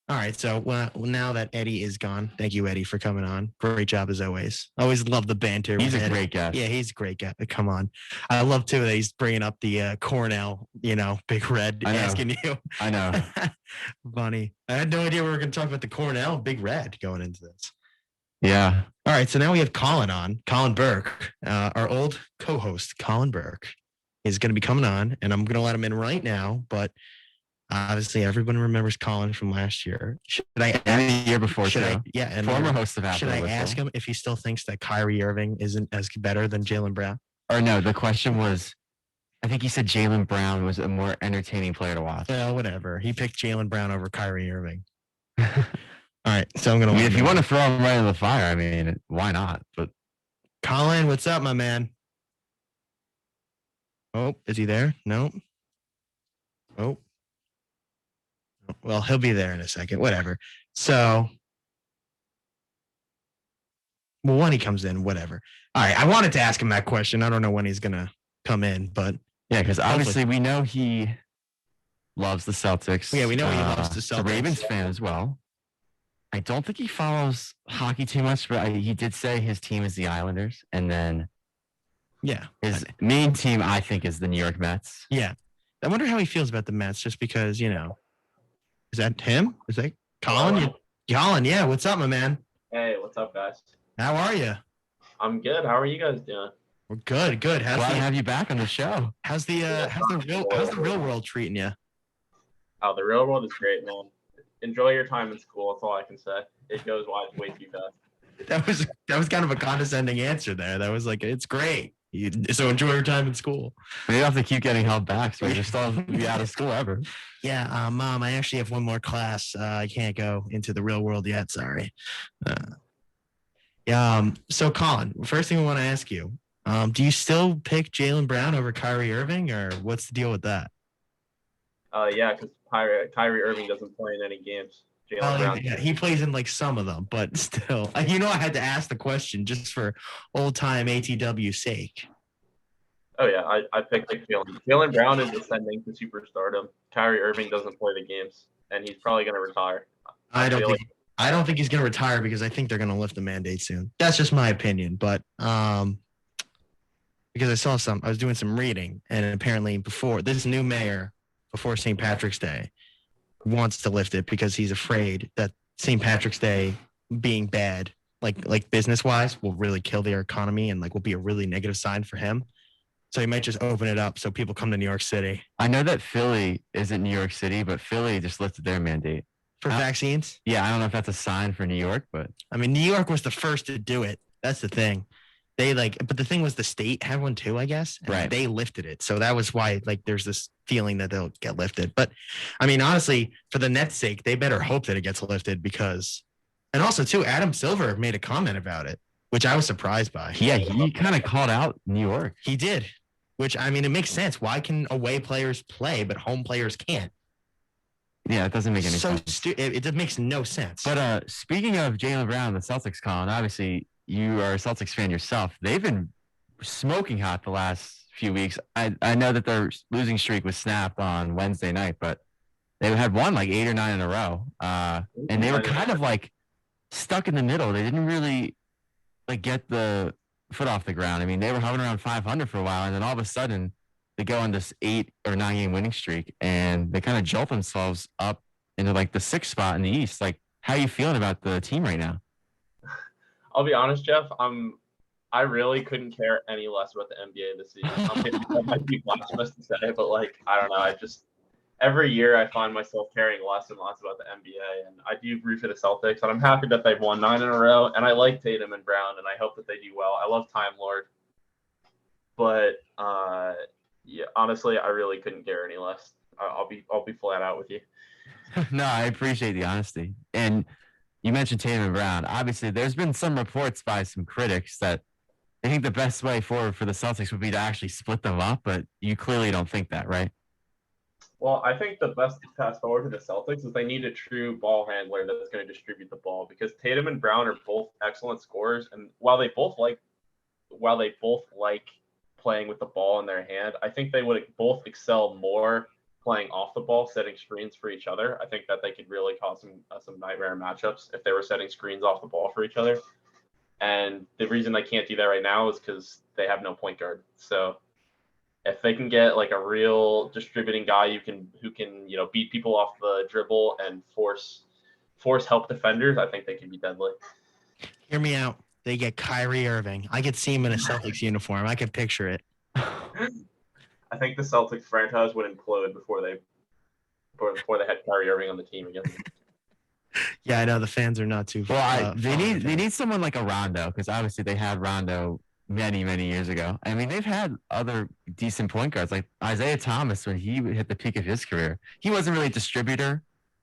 All right, so now that Eddie is gone, thank you, Eddie, for coming on. Great job as always. Always love the banter. He's with a Eddie. great guy. Yeah, he's a great guy. Come on. I love too that he's bringing up the Cornell, Big Red, I know. asking you. I know. Funny. I had no idea we were going to talk about the Cornell Big Red going into this. Yeah. All right, so now we have Colin on. Colin Burke, our old co-host, Colin Burke, is going to be coming on, and I'm going to let him in right now, but obviously everyone remembers Colin from last year. Should I And the year before should I, too. yeah, and Former host of Apple. should I ask him if he still thinks that Kyrie Irving isn't as better than Jaylen Brown? Or no, the question was, I think he said Jaylen Brown was a more entertaining player to watch. Well, whatever. He picked Jaylen Brown over Kyrie Irving. All right, so I'm gonna. I mean, if you want to throw him right in the fire, I mean, why not? But Colin, what's up, my man? Oh, is he there? No. Oh. Well, he'll be there in a second. Whatever. So, well, when he comes in, whatever. All right. I wanted to ask him that question. I don't know when he's gonna come in, but yeah, because obviously we know he loves the Celtics. Yeah, we know he loves the He's a Celtics. Ravens fan as well. I don't think he follows hockey too much, but he did say his team is the Islanders, and then yeah, his main team, I think, is the New York Mets. yeah. I wonder how he feels about the Mets, just because is that him? Is that Colin? Colin, yeah. What's up, my man? Hey, what's up, guys? How are you? I'm good. How are you guys doing? We're good. Good. Glad to have you back on the show. How's the real world treating you? Oh, the real world is great, man. Enjoy your time in school. That's all I can say. It goes way too fast. That was kind of a condescending answer there. That was like, it's great. So enjoy your time in school. We have to keep getting held back, so we just still have to be out of school ever. Yeah, Mom, I actually have one more class. I can't go into the real world yet. Sorry. So Colin, first thing I want to ask you, do you still pick Jaylen Brown over Kyrie Irving, or what's the deal with that? Yeah, because Kyrie Irving doesn't play in any games. Jaylen Brown. Yeah, he plays in like some of them, but still, I had to ask the question just for old time ATW's sake. Oh yeah, I picked Jaylen. Jaylen Brown is ascending to superstardom. Kyrie Irving doesn't play the games, and he's probably going to retire. I don't think he's going to retire because I think they're going to lift the mandate soon. That's just my opinion, but because I was doing some reading, and apparently before this new mayor, before St. Patrick's Day, wants to lift it because he's afraid that St. Patrick's Day being bad, like business wise, will really kill their economy and like will be a really negative sign for him. So he might just open it up so people come to New York City. I know that Philly isn't New York City, but Philly just lifted their mandate for vaccines. Yeah, I don't know if that's a sign for New York, but I mean, New York was the first to do it. That's the thing. But the thing was the state had one too, I guess. Right. They lifted it. So that was why there's this feeling that they'll get lifted. But I mean, honestly, for the Nets' sake, they better hope that it gets lifted and also too, Adam Silver made a comment about it, which I was surprised by. Yeah, he kind of called out New York. He did, which I mean, it makes sense. Why can away players play, but home players can't? Yeah, it doesn't make any sense. It makes no sense. But speaking of Jaylen Brown, the Celtics, Colin, obviously you are a Celtics fan yourself. They've been smoking hot the last few weeks. I know that their losing streak was snapped on Wednesday night, but they had won like 8 or 9 in a row. And they were kind of like stuck in the middle. They didn't really like get the foot off the ground. I mean, they were hovering around 500 for a while, and then all of a sudden they go on this 8 or 9 game winning streak, and they kind of jolt themselves up into like the 6th spot in the East. Like, how are you feeling about the team right now? I'll be honest, Jeff. I really couldn't care any less about the NBA this season. That might be blasphemous to say, but like, I don't know. Every year I find myself caring less and less about the NBA, and I do root for the Celtics, and I'm happy that they've won 9 in a row, and I like Tatum and Brown, and I hope that they do well. I love Time Lord, but yeah, honestly, I really couldn't care any less. I'll be flat out with you. No, I appreciate the honesty. And you mentioned Tatum and Brown. Obviously, there's been some reports by some critics that they think the best way forward for the Celtics would be to actually split them up, but you clearly don't think that, right? Well, I think the best path forward for the Celtics is they need a true ball handler that's going to distribute the ball, because Tatum and Brown are both excellent scorers, and while they both like playing with the ball in their hand, I think they would both excel more playing off the ball, setting screens for each other. I think that they could really cause some nightmare matchups if they were setting screens off the ball for each other. And the reason they can't do that right now is because they have no point guard. So if they can get like a real distributing guy who can beat people off the dribble and force help defenders, I think they can be deadly. Hear me out. They get Kyrie Irving. I could see him in a Celtics uniform. I could picture it. I think the Celtics franchise would implode before they had Kyrie Irving on the team again. Yeah, I know the fans are not too. Well, they need someone like a Rondo, because obviously they had Rondo many years ago. I mean, they've had other decent point guards like Isaiah Thomas when he hit the peak of his career. He wasn't really a distributor,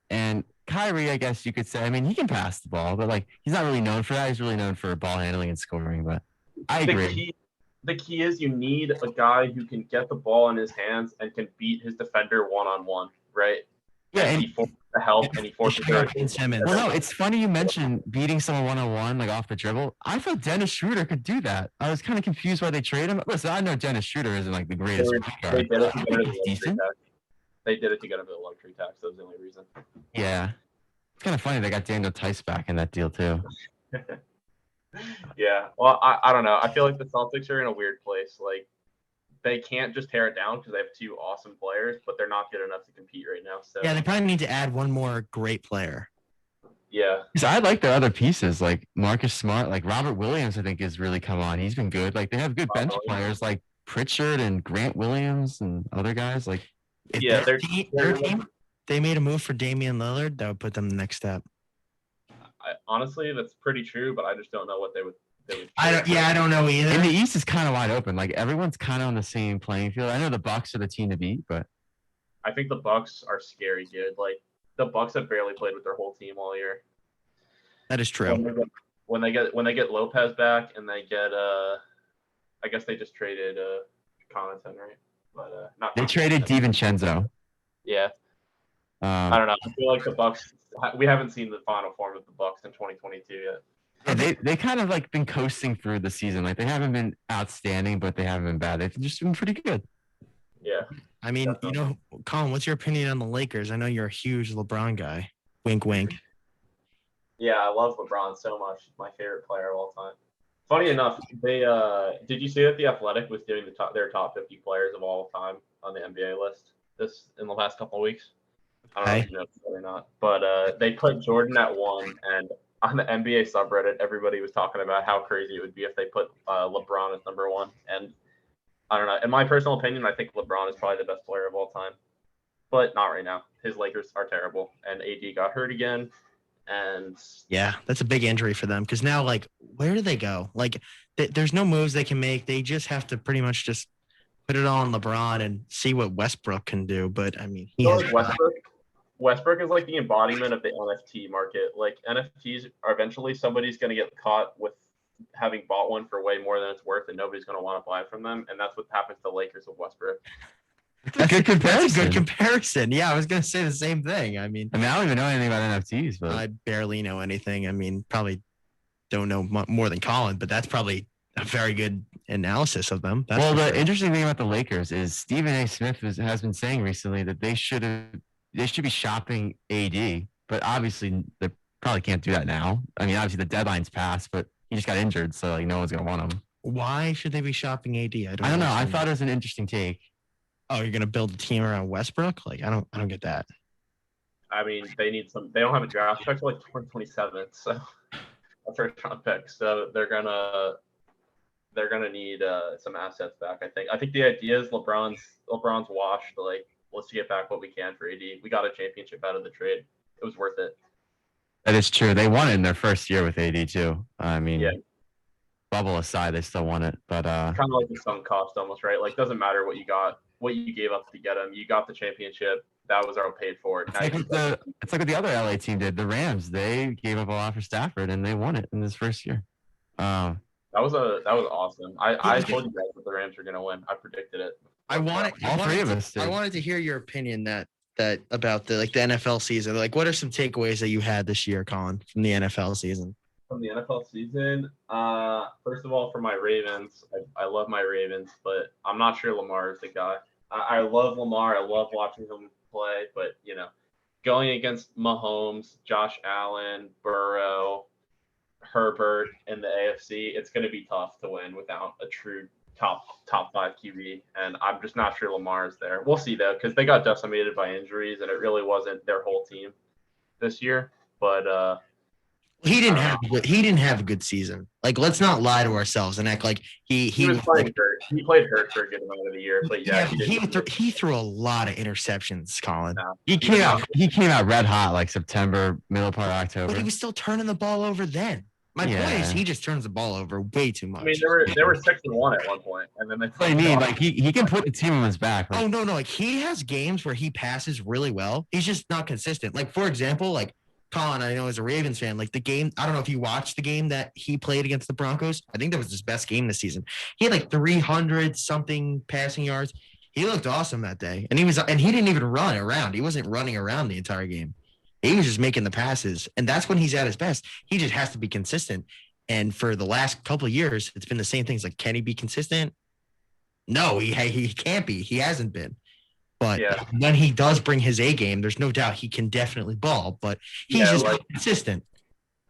and Kyrie, I guess you could say. I mean, he can pass the ball, but like he's not really known for that. He's really known for ball handling and scoring. But I agree. The key is you need a guy who can get the ball in his hands and can beat his defender one-on-one, right? Yeah, and he forces the help and he forces Simmons. Well, no, it's funny you mentioned beating someone one-on-one, like off the dribble. I thought Dennis Schroeder could do that. I was kind of confused why they traded him. Listen, I know Dennis Schroeder isn't like the greatest guard. They did it to get him the luxury tax. That was the only reason. Yeah. It's kind of funny they got Daniel Tice back in that deal too. Yeah. Well, I don't know. I feel like the Celtics are in a weird place. Like, they can't just tear it down because they have 2 awesome players, but they're not good enough to compete right now. So yeah, they probably need to add one more great player. Yeah, Because I like their other pieces, like Marcus Smart, like Robert Williams. I think has really come on. He's been good. Like they have good bench Probably. players like Pritchard and Grant Williams and other guys. Like If Yeah, their team, they made a move for Damian Lillard, that would put them the next step. Honestly, that's pretty true, but I just don't know what they would. I don't know either. in the East is kind of wide open. Like everyone's kind of on the same playing field. I know the Bucks are the team to beat, but I think the Bucks are scary good. Like the Bucks have barely played with their whole team all year. That is true. When they get Lopez back and they get I guess they just traded Connaughton, right? But not they Connaughton. traded DiVincenzo. Yeah, I don't know. I feel like the Bucks. We haven't seen the final form of the Bucks in 2022 yet. Yeah, they kind of like been coasting through the season. Like they haven't been outstanding, but they haven't been bad. They've just been pretty good. Yeah. I mean, Colin, what's your opinion on the Lakers? I know you're a huge LeBron guy. Wink, wink. Yeah, I love LeBron so much. He's my favorite player of all time. Funny enough, they did you see that the Athletic was doing their top 50 players of all time on the NBA list this in the last couple of weeks? I don't know if you know that or not, but they put Jordan at 1, and on the NBA subreddit, everybody was talking about how crazy it would be if they put LeBron as number 1. And I don't know. In my personal opinion, I think LeBron is probably the best player of all time, but not right now. His Lakers are terrible, and AD got hurt again. And yeah, that's a big injury for them because now, like, where do they go? Like, there's no moves they can make. They just have to pretty much just put it all on LeBron and see what Westbrook can do. But I mean, Westbrook is like the embodiment of the NFT market. Like NFTs are eventually somebody's going to get caught with having bought one for way more than it's worth, and nobody's going to want to buy it from them. And that's what happens to the Lakers with Westbrook. That's a good comparison. That's a good comparison. Yeah, I was gonna say the same thing. I mean, I don't even know anything about NFTs, but I barely know anything. I mean, probably don't know more than Colin, but that's probably a very good analysis of them. That's the interesting thing about the Lakers is Stephen A. Smith has been saying recently that they should be shopping AD, but obviously they probably can't do that now. I mean, obviously the deadline's passed, but he just got injured, so like no one's gonna want him. Why should they be shopping AD? I don't know. I thought it was an interesting take. Oh, you're gonna build a team around Westbrook? Like, I don't get that. I mean, they don't have a draft pick till like 2027, so a first round pick. So they're gonna need some assets back. I think the idea is LeBron's washed. Like, let's get back what we can for AD. We got a championship out of the trade. It was worth it. That is true. They won it in their first year with AD too. I mean, yeah. Bubble aside, they still won it. But kind of like the sunk cost almost, right? Like, doesn't matter what you got, what you gave up to get him. You got the championship. That was all paid for. It's like what the other LA team did. The Rams, they gave up a lot for Stafford and they won it in this first year. That was awesome. I told you guys that the Rams were gonna win. I predicted it. All three of us did. I wanted to hear your opinion that about the NFL season. Like, what are some takeaways that you had this year, Colin, from the NFL season? From the NFL season, first of all, for my Ravens, I love my Ravens, but I'm not sure Lamar is the guy. I love Lamar. I love watching him play, but going against Mahomes, Josh Allen, Burrow, Herbert in the AFC, it's going to be tough to win without a true top 5 QB, and I'm just not sure Lamar is there. We'll see though, because they got decimated by injuries, and it really wasn't their whole team this year. But he didn't have a good season. Like, let's not lie to ourselves and act like he was playing hurt. He played hurt for a good amount of the year, but he threw a lot of interceptions, Colin. No. He came out red hot like September, middle part of October. But he was still turning the ball over then. My point is, he just turns the ball over way too much. I mean, they were 6-1 at one point, and then they. What do you mean? Like he can put the team on his back. Like, no. Like, he has games where he passes really well. He's just not consistent. Like, for example, like Colin, I know as a Ravens fan, like the game. I don't know if you watched the game that he played against the Broncos. I think that was his best game this season. He had like 300 something passing yards. He looked awesome that day, and he didn't even run around. He wasn't running around the entire game. He was just making the passes, and that's when he's at his best. He just has to be consistent. And for the last couple of years, it's been the same things. Like, can he be consistent? No, he can't be. He hasn't been. But when he does bring his A game, there's no doubt he can definitely ball. But he's just not consistent.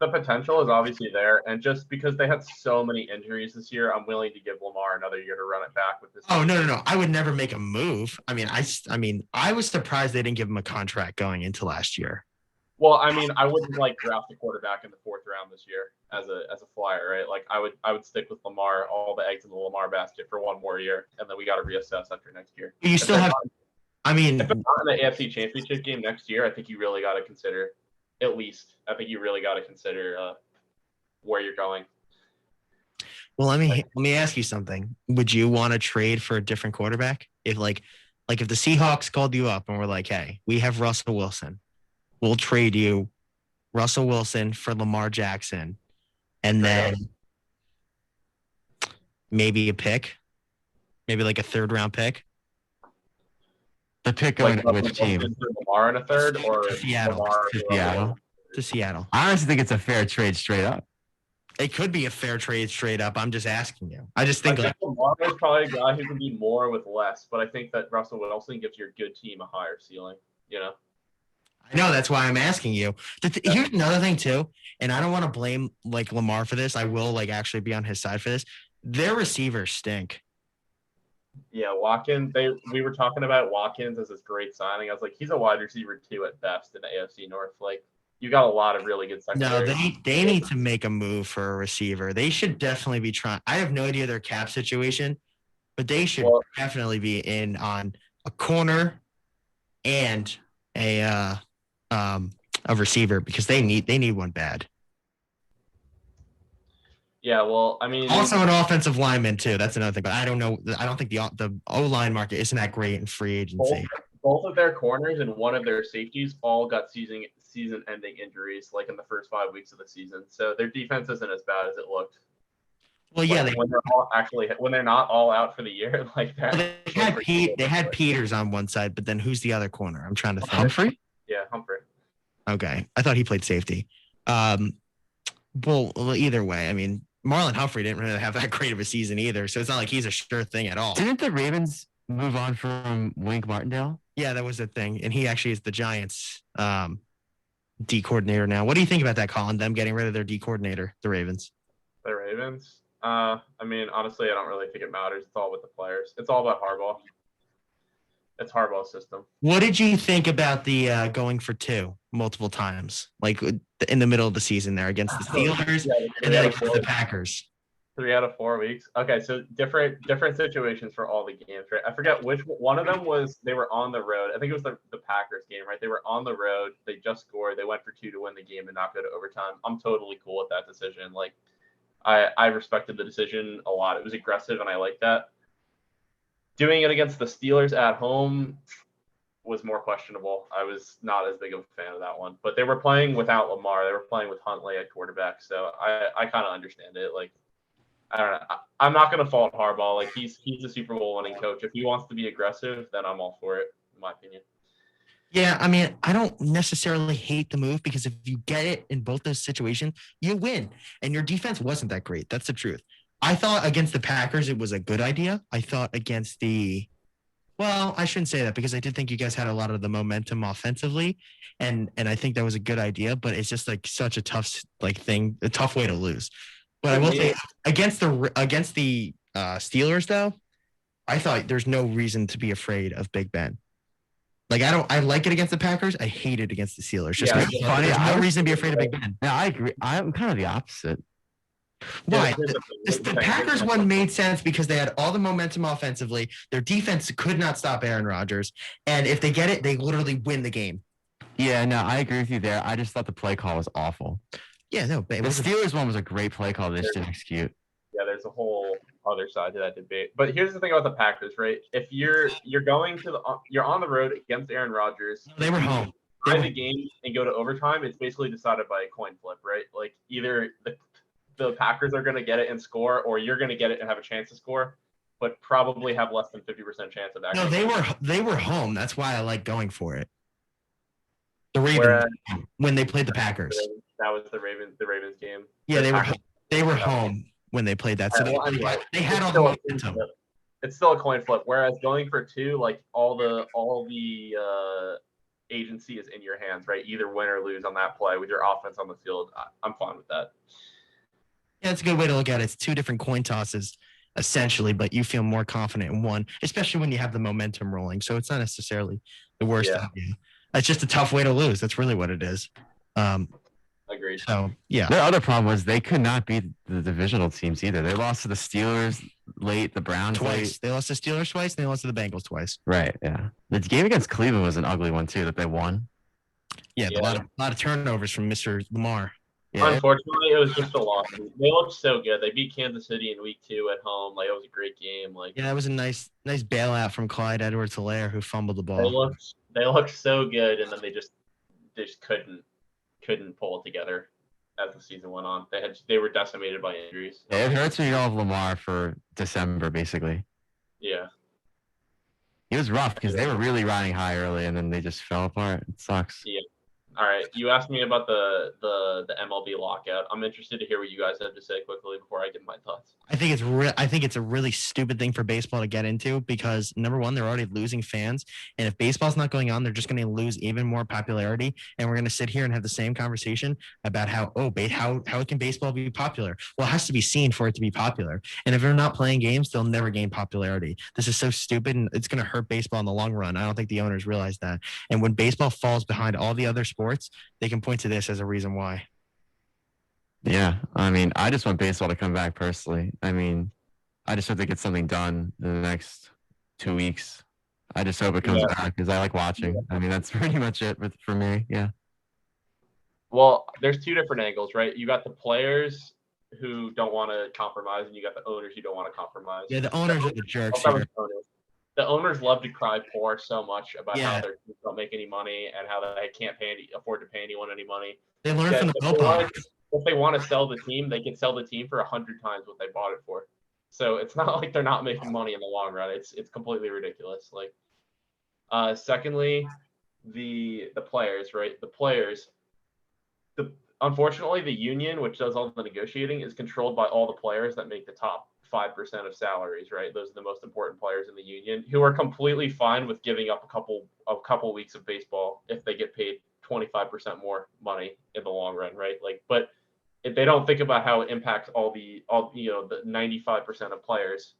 The potential is obviously there, and just because they had so many injuries this year, I'm willing to give Lamar another year to run it back with this. Oh, no. I would never make a move. I mean, I was surprised they didn't give him a contract going into last year. Well, I mean, I wouldn't like draft a quarterback in the 4th round this year as a flyer, right? Like I would stick with Lamar, all the eggs in the Lamar basket for one more year, and then we got to reassess after next year. You still have. I mean, If they're not in the AFC Championship game next year, I think you really got to consider, at least, I think you really got to consider where you're going. well, let me ask you something. Would you want to trade for a different quarterback if if the Seahawks called you up and were like, "Hey, we have Russell Wilson. We'll trade you Russell Wilson for Lamar Jackson, and then maybe a pick, maybe like a 3rd round pick." The pick going to which team? Lamar in a 3rd or Seattle. Lamar To Seattle. To Seattle. I honestly think it's a fair trade straight up. It could be a fair trade straight up. I'm just asking you. I just I think think Lamar is probably a guy who can be more with less, but I think that Russell Wilson gives your good team a higher ceiling. You know. I know, that's why I'm asking you. Here's another thing too, and I don't want to blame like Lamar for this. I will like actually be on his side for this. Their receivers stink. Yeah, Watkins. We were talking about Watkins as this great signing. I was like, he's a wide receiver 2 at best in the AFC North. Like, you got a lot of really good No, secondary. they need to make a move for a receiver. They should definitely be trying. I have no idea their cap situation, but they should definitely be in on a corner and a receiver because they need one bad. Yeah, well, I mean, Also an offensive lineman too. That's another thing. But I don't know. I don't think the O-line market isn't that great in free agency. both of their corners and one of their safeties all got season-ending injuries, like in the first 5 weeks of the season. So their defense isn't as bad as it looked. Well, yeah, when they're not all out for the year, like that. They had Peters on one side, but then who's the other corner? I'm trying to think. Humphrey? Yeah, Humphrey. Okay, I thought he played safety. Well, either way, I mean, Marlon Humphrey didn't really have that great of a season either, so it's not like he's a sure thing at all. Didn't the Ravens move on from Wink Martindale? Yeah, that was the thing, and he actually is the Giants' D coordinator now. What do you think about that, Colin? Them getting rid of their D coordinator, the Ravens? The Ravens. I mean, honestly, I don't really think it matters. It's all with the players. It's all about Harbaugh. It's Harbaugh's system. What did you think about the going for 2 multiple times, like in the middle of the season there against the Steelers and then against the Packers? 3 out of 4 weeks. Okay, so different situations for all the games, right? I forget which one of them was. They were on the road. I think it was the Packers game, right? They were on the road. They just scored. They went for 2 to win the game and not go to overtime. I'm totally cool with that decision. Like, I respected the decision a lot. It was aggressive, and I like that. Doing it against the Steelers at home was more questionable. I was not as big of a fan of that one. But they were playing without Lamar. They were playing with Huntley at quarterback. So I kind of understand it. Like, I don't know. I'm not going to fault Harbaugh. Like, he's a Super Bowl winning coach. If he wants to be aggressive, then I'm all for it, in my opinion. Yeah, I mean, I don't necessarily hate the move because if you get it in both those situations, you win. And your defense wasn't that great. That's the truth. I thought against the Packers, it was a good idea. I thought against I shouldn't say that because I did think you guys had a lot of the momentum offensively. And I think that was a good idea, but it's just like such a tough thing, a tough way to lose. But I will say against the Steelers, though, I thought there's no reason to be afraid of Big Ben. Like, I like it against the Packers. I hate it against the Steelers. Just funny. There's no reason to be afraid of Big Ben. Yeah, I agree. I'm kind of the opposite. Why? The Packers one made sense because they had all the momentum offensively. Their defense could not stop Aaron Rodgers. And if they get it, they literally win the game. Yeah, no, I agree with you there. I just thought the play call was awful. Yeah, no. The Steelers one was a great play call. They just didn't execute. Yeah, there's a whole other side to that debate. But here's the thing about the Packers, right? If you're on the road against Aaron Rodgers. They were home. Tie the game and go to overtime. It's basically decided by a coin flip, right? Like, either the Packers are going to get it and score, or you're going to get it and have a chance to score, but probably have less than 50% chance of actually. No, they were home. That's why I like going for it. The Ravens when they played the Packers. That was the Ravens game. Yeah, they were home when they played that. So they had all the momentum. It's still a coin flip. Whereas going for 2, like all the agency is in your hands, right? Either win or lose on that play with your offense on the field. I'm fine with that. Yeah, it's a good way to look at it. It's 2 different coin tosses, essentially, but you feel more confident in one, especially when you have the momentum rolling. So it's not necessarily the worst idea. It's just a tough way to lose. That's really what it is. Agreed. So yeah, Their other problem was they could not beat the divisional teams either. They lost to the Steelers late, the Browns twice. late. They lost to Steelers twice, and they lost to the Bengals twice. Right, yeah. The game against Cleveland was an ugly one too that they won. Yeah, Yeah. a lot of turnovers from Mr. Lamar. Yeah, Unfortunately, it was just a loss. They looked so good. They beat Kansas City in week 2 at home. Like, it was a great game. Like, Yeah, that was a nice bailout from Clyde Edwards-Helaire, who fumbled the ball. they looked so good, and then they just couldn't pull it together as the season went on. They were decimated by injuries. it hurts when you don't have Lamar for December, basically. Yeah. He was rough because they were really riding high early and then they just fell apart. It sucks. Yeah. All right. You asked me about the MLB lockout. I'm interested to hear what you guys have to say quickly before I give my thoughts. I think it's a really stupid thing for baseball to get into because number one, they're already losing fans, and if baseball's not going on, they're just going to lose even more popularity. And we're going to sit here and have the same conversation about how can baseball be popular? Well, it has to be seen for it to be popular. And if they're not playing games, they'll never gain popularity. This is so stupid, and it's going to hurt baseball in the long run. I don't think the owners realize that. And when baseball falls behind all the other sports, they can point to this as a reason why. Yeah, I mean, I just want baseball to come back personally. I mean, I just hope they get something done in the next 2 weeks. I just hope it comes back because I like watching. I mean, that's pretty much it for me. Yeah. Well, there's two different angles, right? You got the players who don't want to compromise, and you got the owners who don't want to compromise. Yeah, the owners are the jerks I'll start here. with the owners. The owners love to cry poor so much about Yeah. how their teams don't make any money and how they can't afford to pay anyone any money. They learned Yeah, from the if they want- Pope. If they want to sell the team, they can sell the team for 100 times what they bought it for. So it's not like they're not making money in the long run. It's completely ridiculous. Like, secondly, the players, right? The players. Unfortunately, the union, which does all the negotiating, is controlled by all the players that make the top 5% of salaries, right? Those are the most important players in the union, who are completely fine with giving up a couple weeks of baseball if they get paid 25% more money in the long run, right? Like, but if they don't think about how it impacts all the 95% of players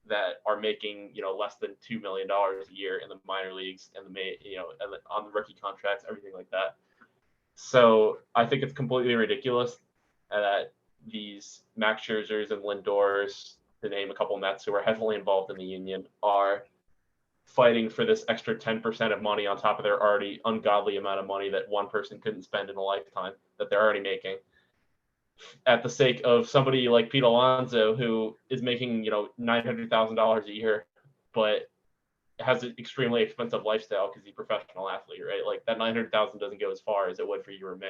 that are making less than $2 million a year in the minor leagues and on the rookie contracts, everything like that. So I think it's completely ridiculous that these Max Scherzers and Lindors, to name a couple Mets who are heavily involved in the union, are fighting for this extra 10% of money on top of their already ungodly amount of money that one person couldn't spend in a lifetime that they're already making, at the sake of somebody like Pete Alonso, who is making $900,000 a year, but has an extremely expensive lifestyle because he's a professional athlete, right? Like, that 900,000 doesn't go as far as it would for you or me.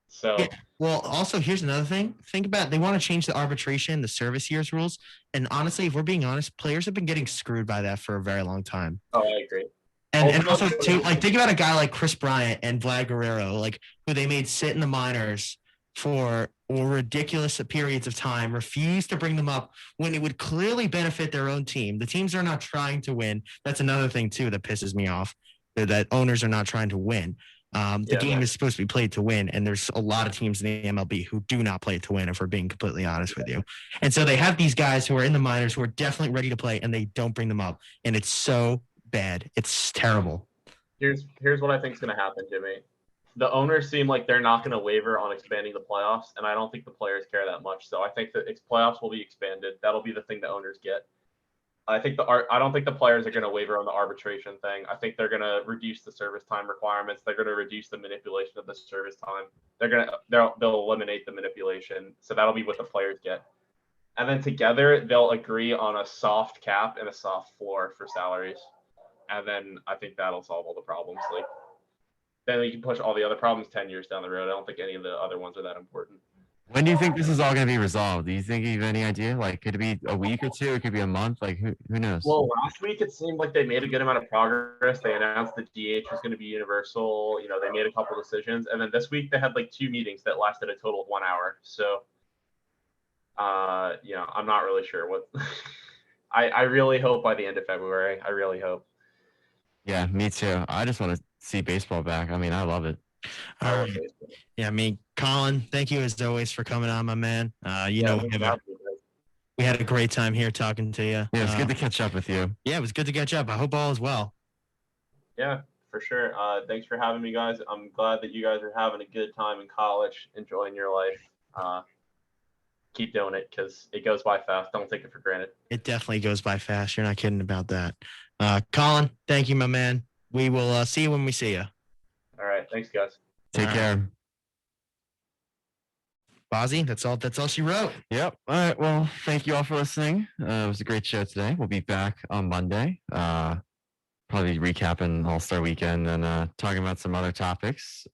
So Yeah. Well, also, here's another thing. Think about they want to change the arbitration, the service years rules. And honestly, if we're being honest, players have been getting screwed by that for a very long time. I agree. And also, too, like, think about a guy like Chris Bryant and Vlad Guerrero, like, who they made sit in the minors for ridiculous periods of time, refused to bring them up when it would clearly benefit their own team. The teams are not trying to win. That's another thing, too, that pisses me off, that owners are not trying to win. The game is supposed to be played to win, and there's a lot of teams in the MLB who do not play it to win, if we're being completely honest with you. And so they have these guys who are in the minors who are definitely ready to play, and they don't bring them up. And it's so bad. It's terrible. Here's what I think is going to happen, Jimmy. The owners seem like they're not going to waver on expanding the playoffs, and I don't think the players care that much. So I think that playoffs will be expanded. That'll be the thing the owners get. I don't think the players are going to waver on the arbitration thing. I think they're going to reduce the service time requirements. They're going to reduce the manipulation of the service time. They'll eliminate the manipulation. So that'll be what the players get. And then together they'll agree on a soft cap and a soft floor for salaries. And then I think that'll solve all the problems. Like, then you can push all the other problems 10 years down the road. I don't think any of the other ones are that important. When do you think this is all going to be resolved? Do you think you have any idea? Like, could it be a week or two? It could be a month. Like, who knows? Well, last week it seemed like they made a good amount of progress. They announced the DH was going to be universal. They made a couple decisions, and then this week they had like 2 meetings that lasted a total of 1 hour. So, I'm not really sure what. I really hope by the end of February. I really hope. Yeah, me too. I just want to see baseball back. I mean, I love it. All right. Yeah, I mean, Colin, thank you as always for coming on, my man. We had a great time here talking to you. Yeah, it's good to catch up with you. Yeah, it was good to catch up. I hope all is well. Yeah, for sure. Thanks for having me, guys. I'm glad that you guys are having a good time in college, enjoying your life. Keep doing it because it goes by fast. Don't take it for granted. It definitely goes by fast. You're not kidding about that. Colin, thank you, my man. We will see you when we see you. All right. Thanks, guys. Take All right. care. Bozzy, that's all she wrote. Yep. All right. Well, thank you all for listening. It was a great show today. We'll be back on Monday. Probably recapping All-Star Weekend and talking about some other topics.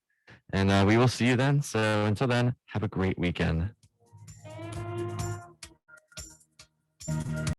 And we will see you then. So until then, have a great weekend.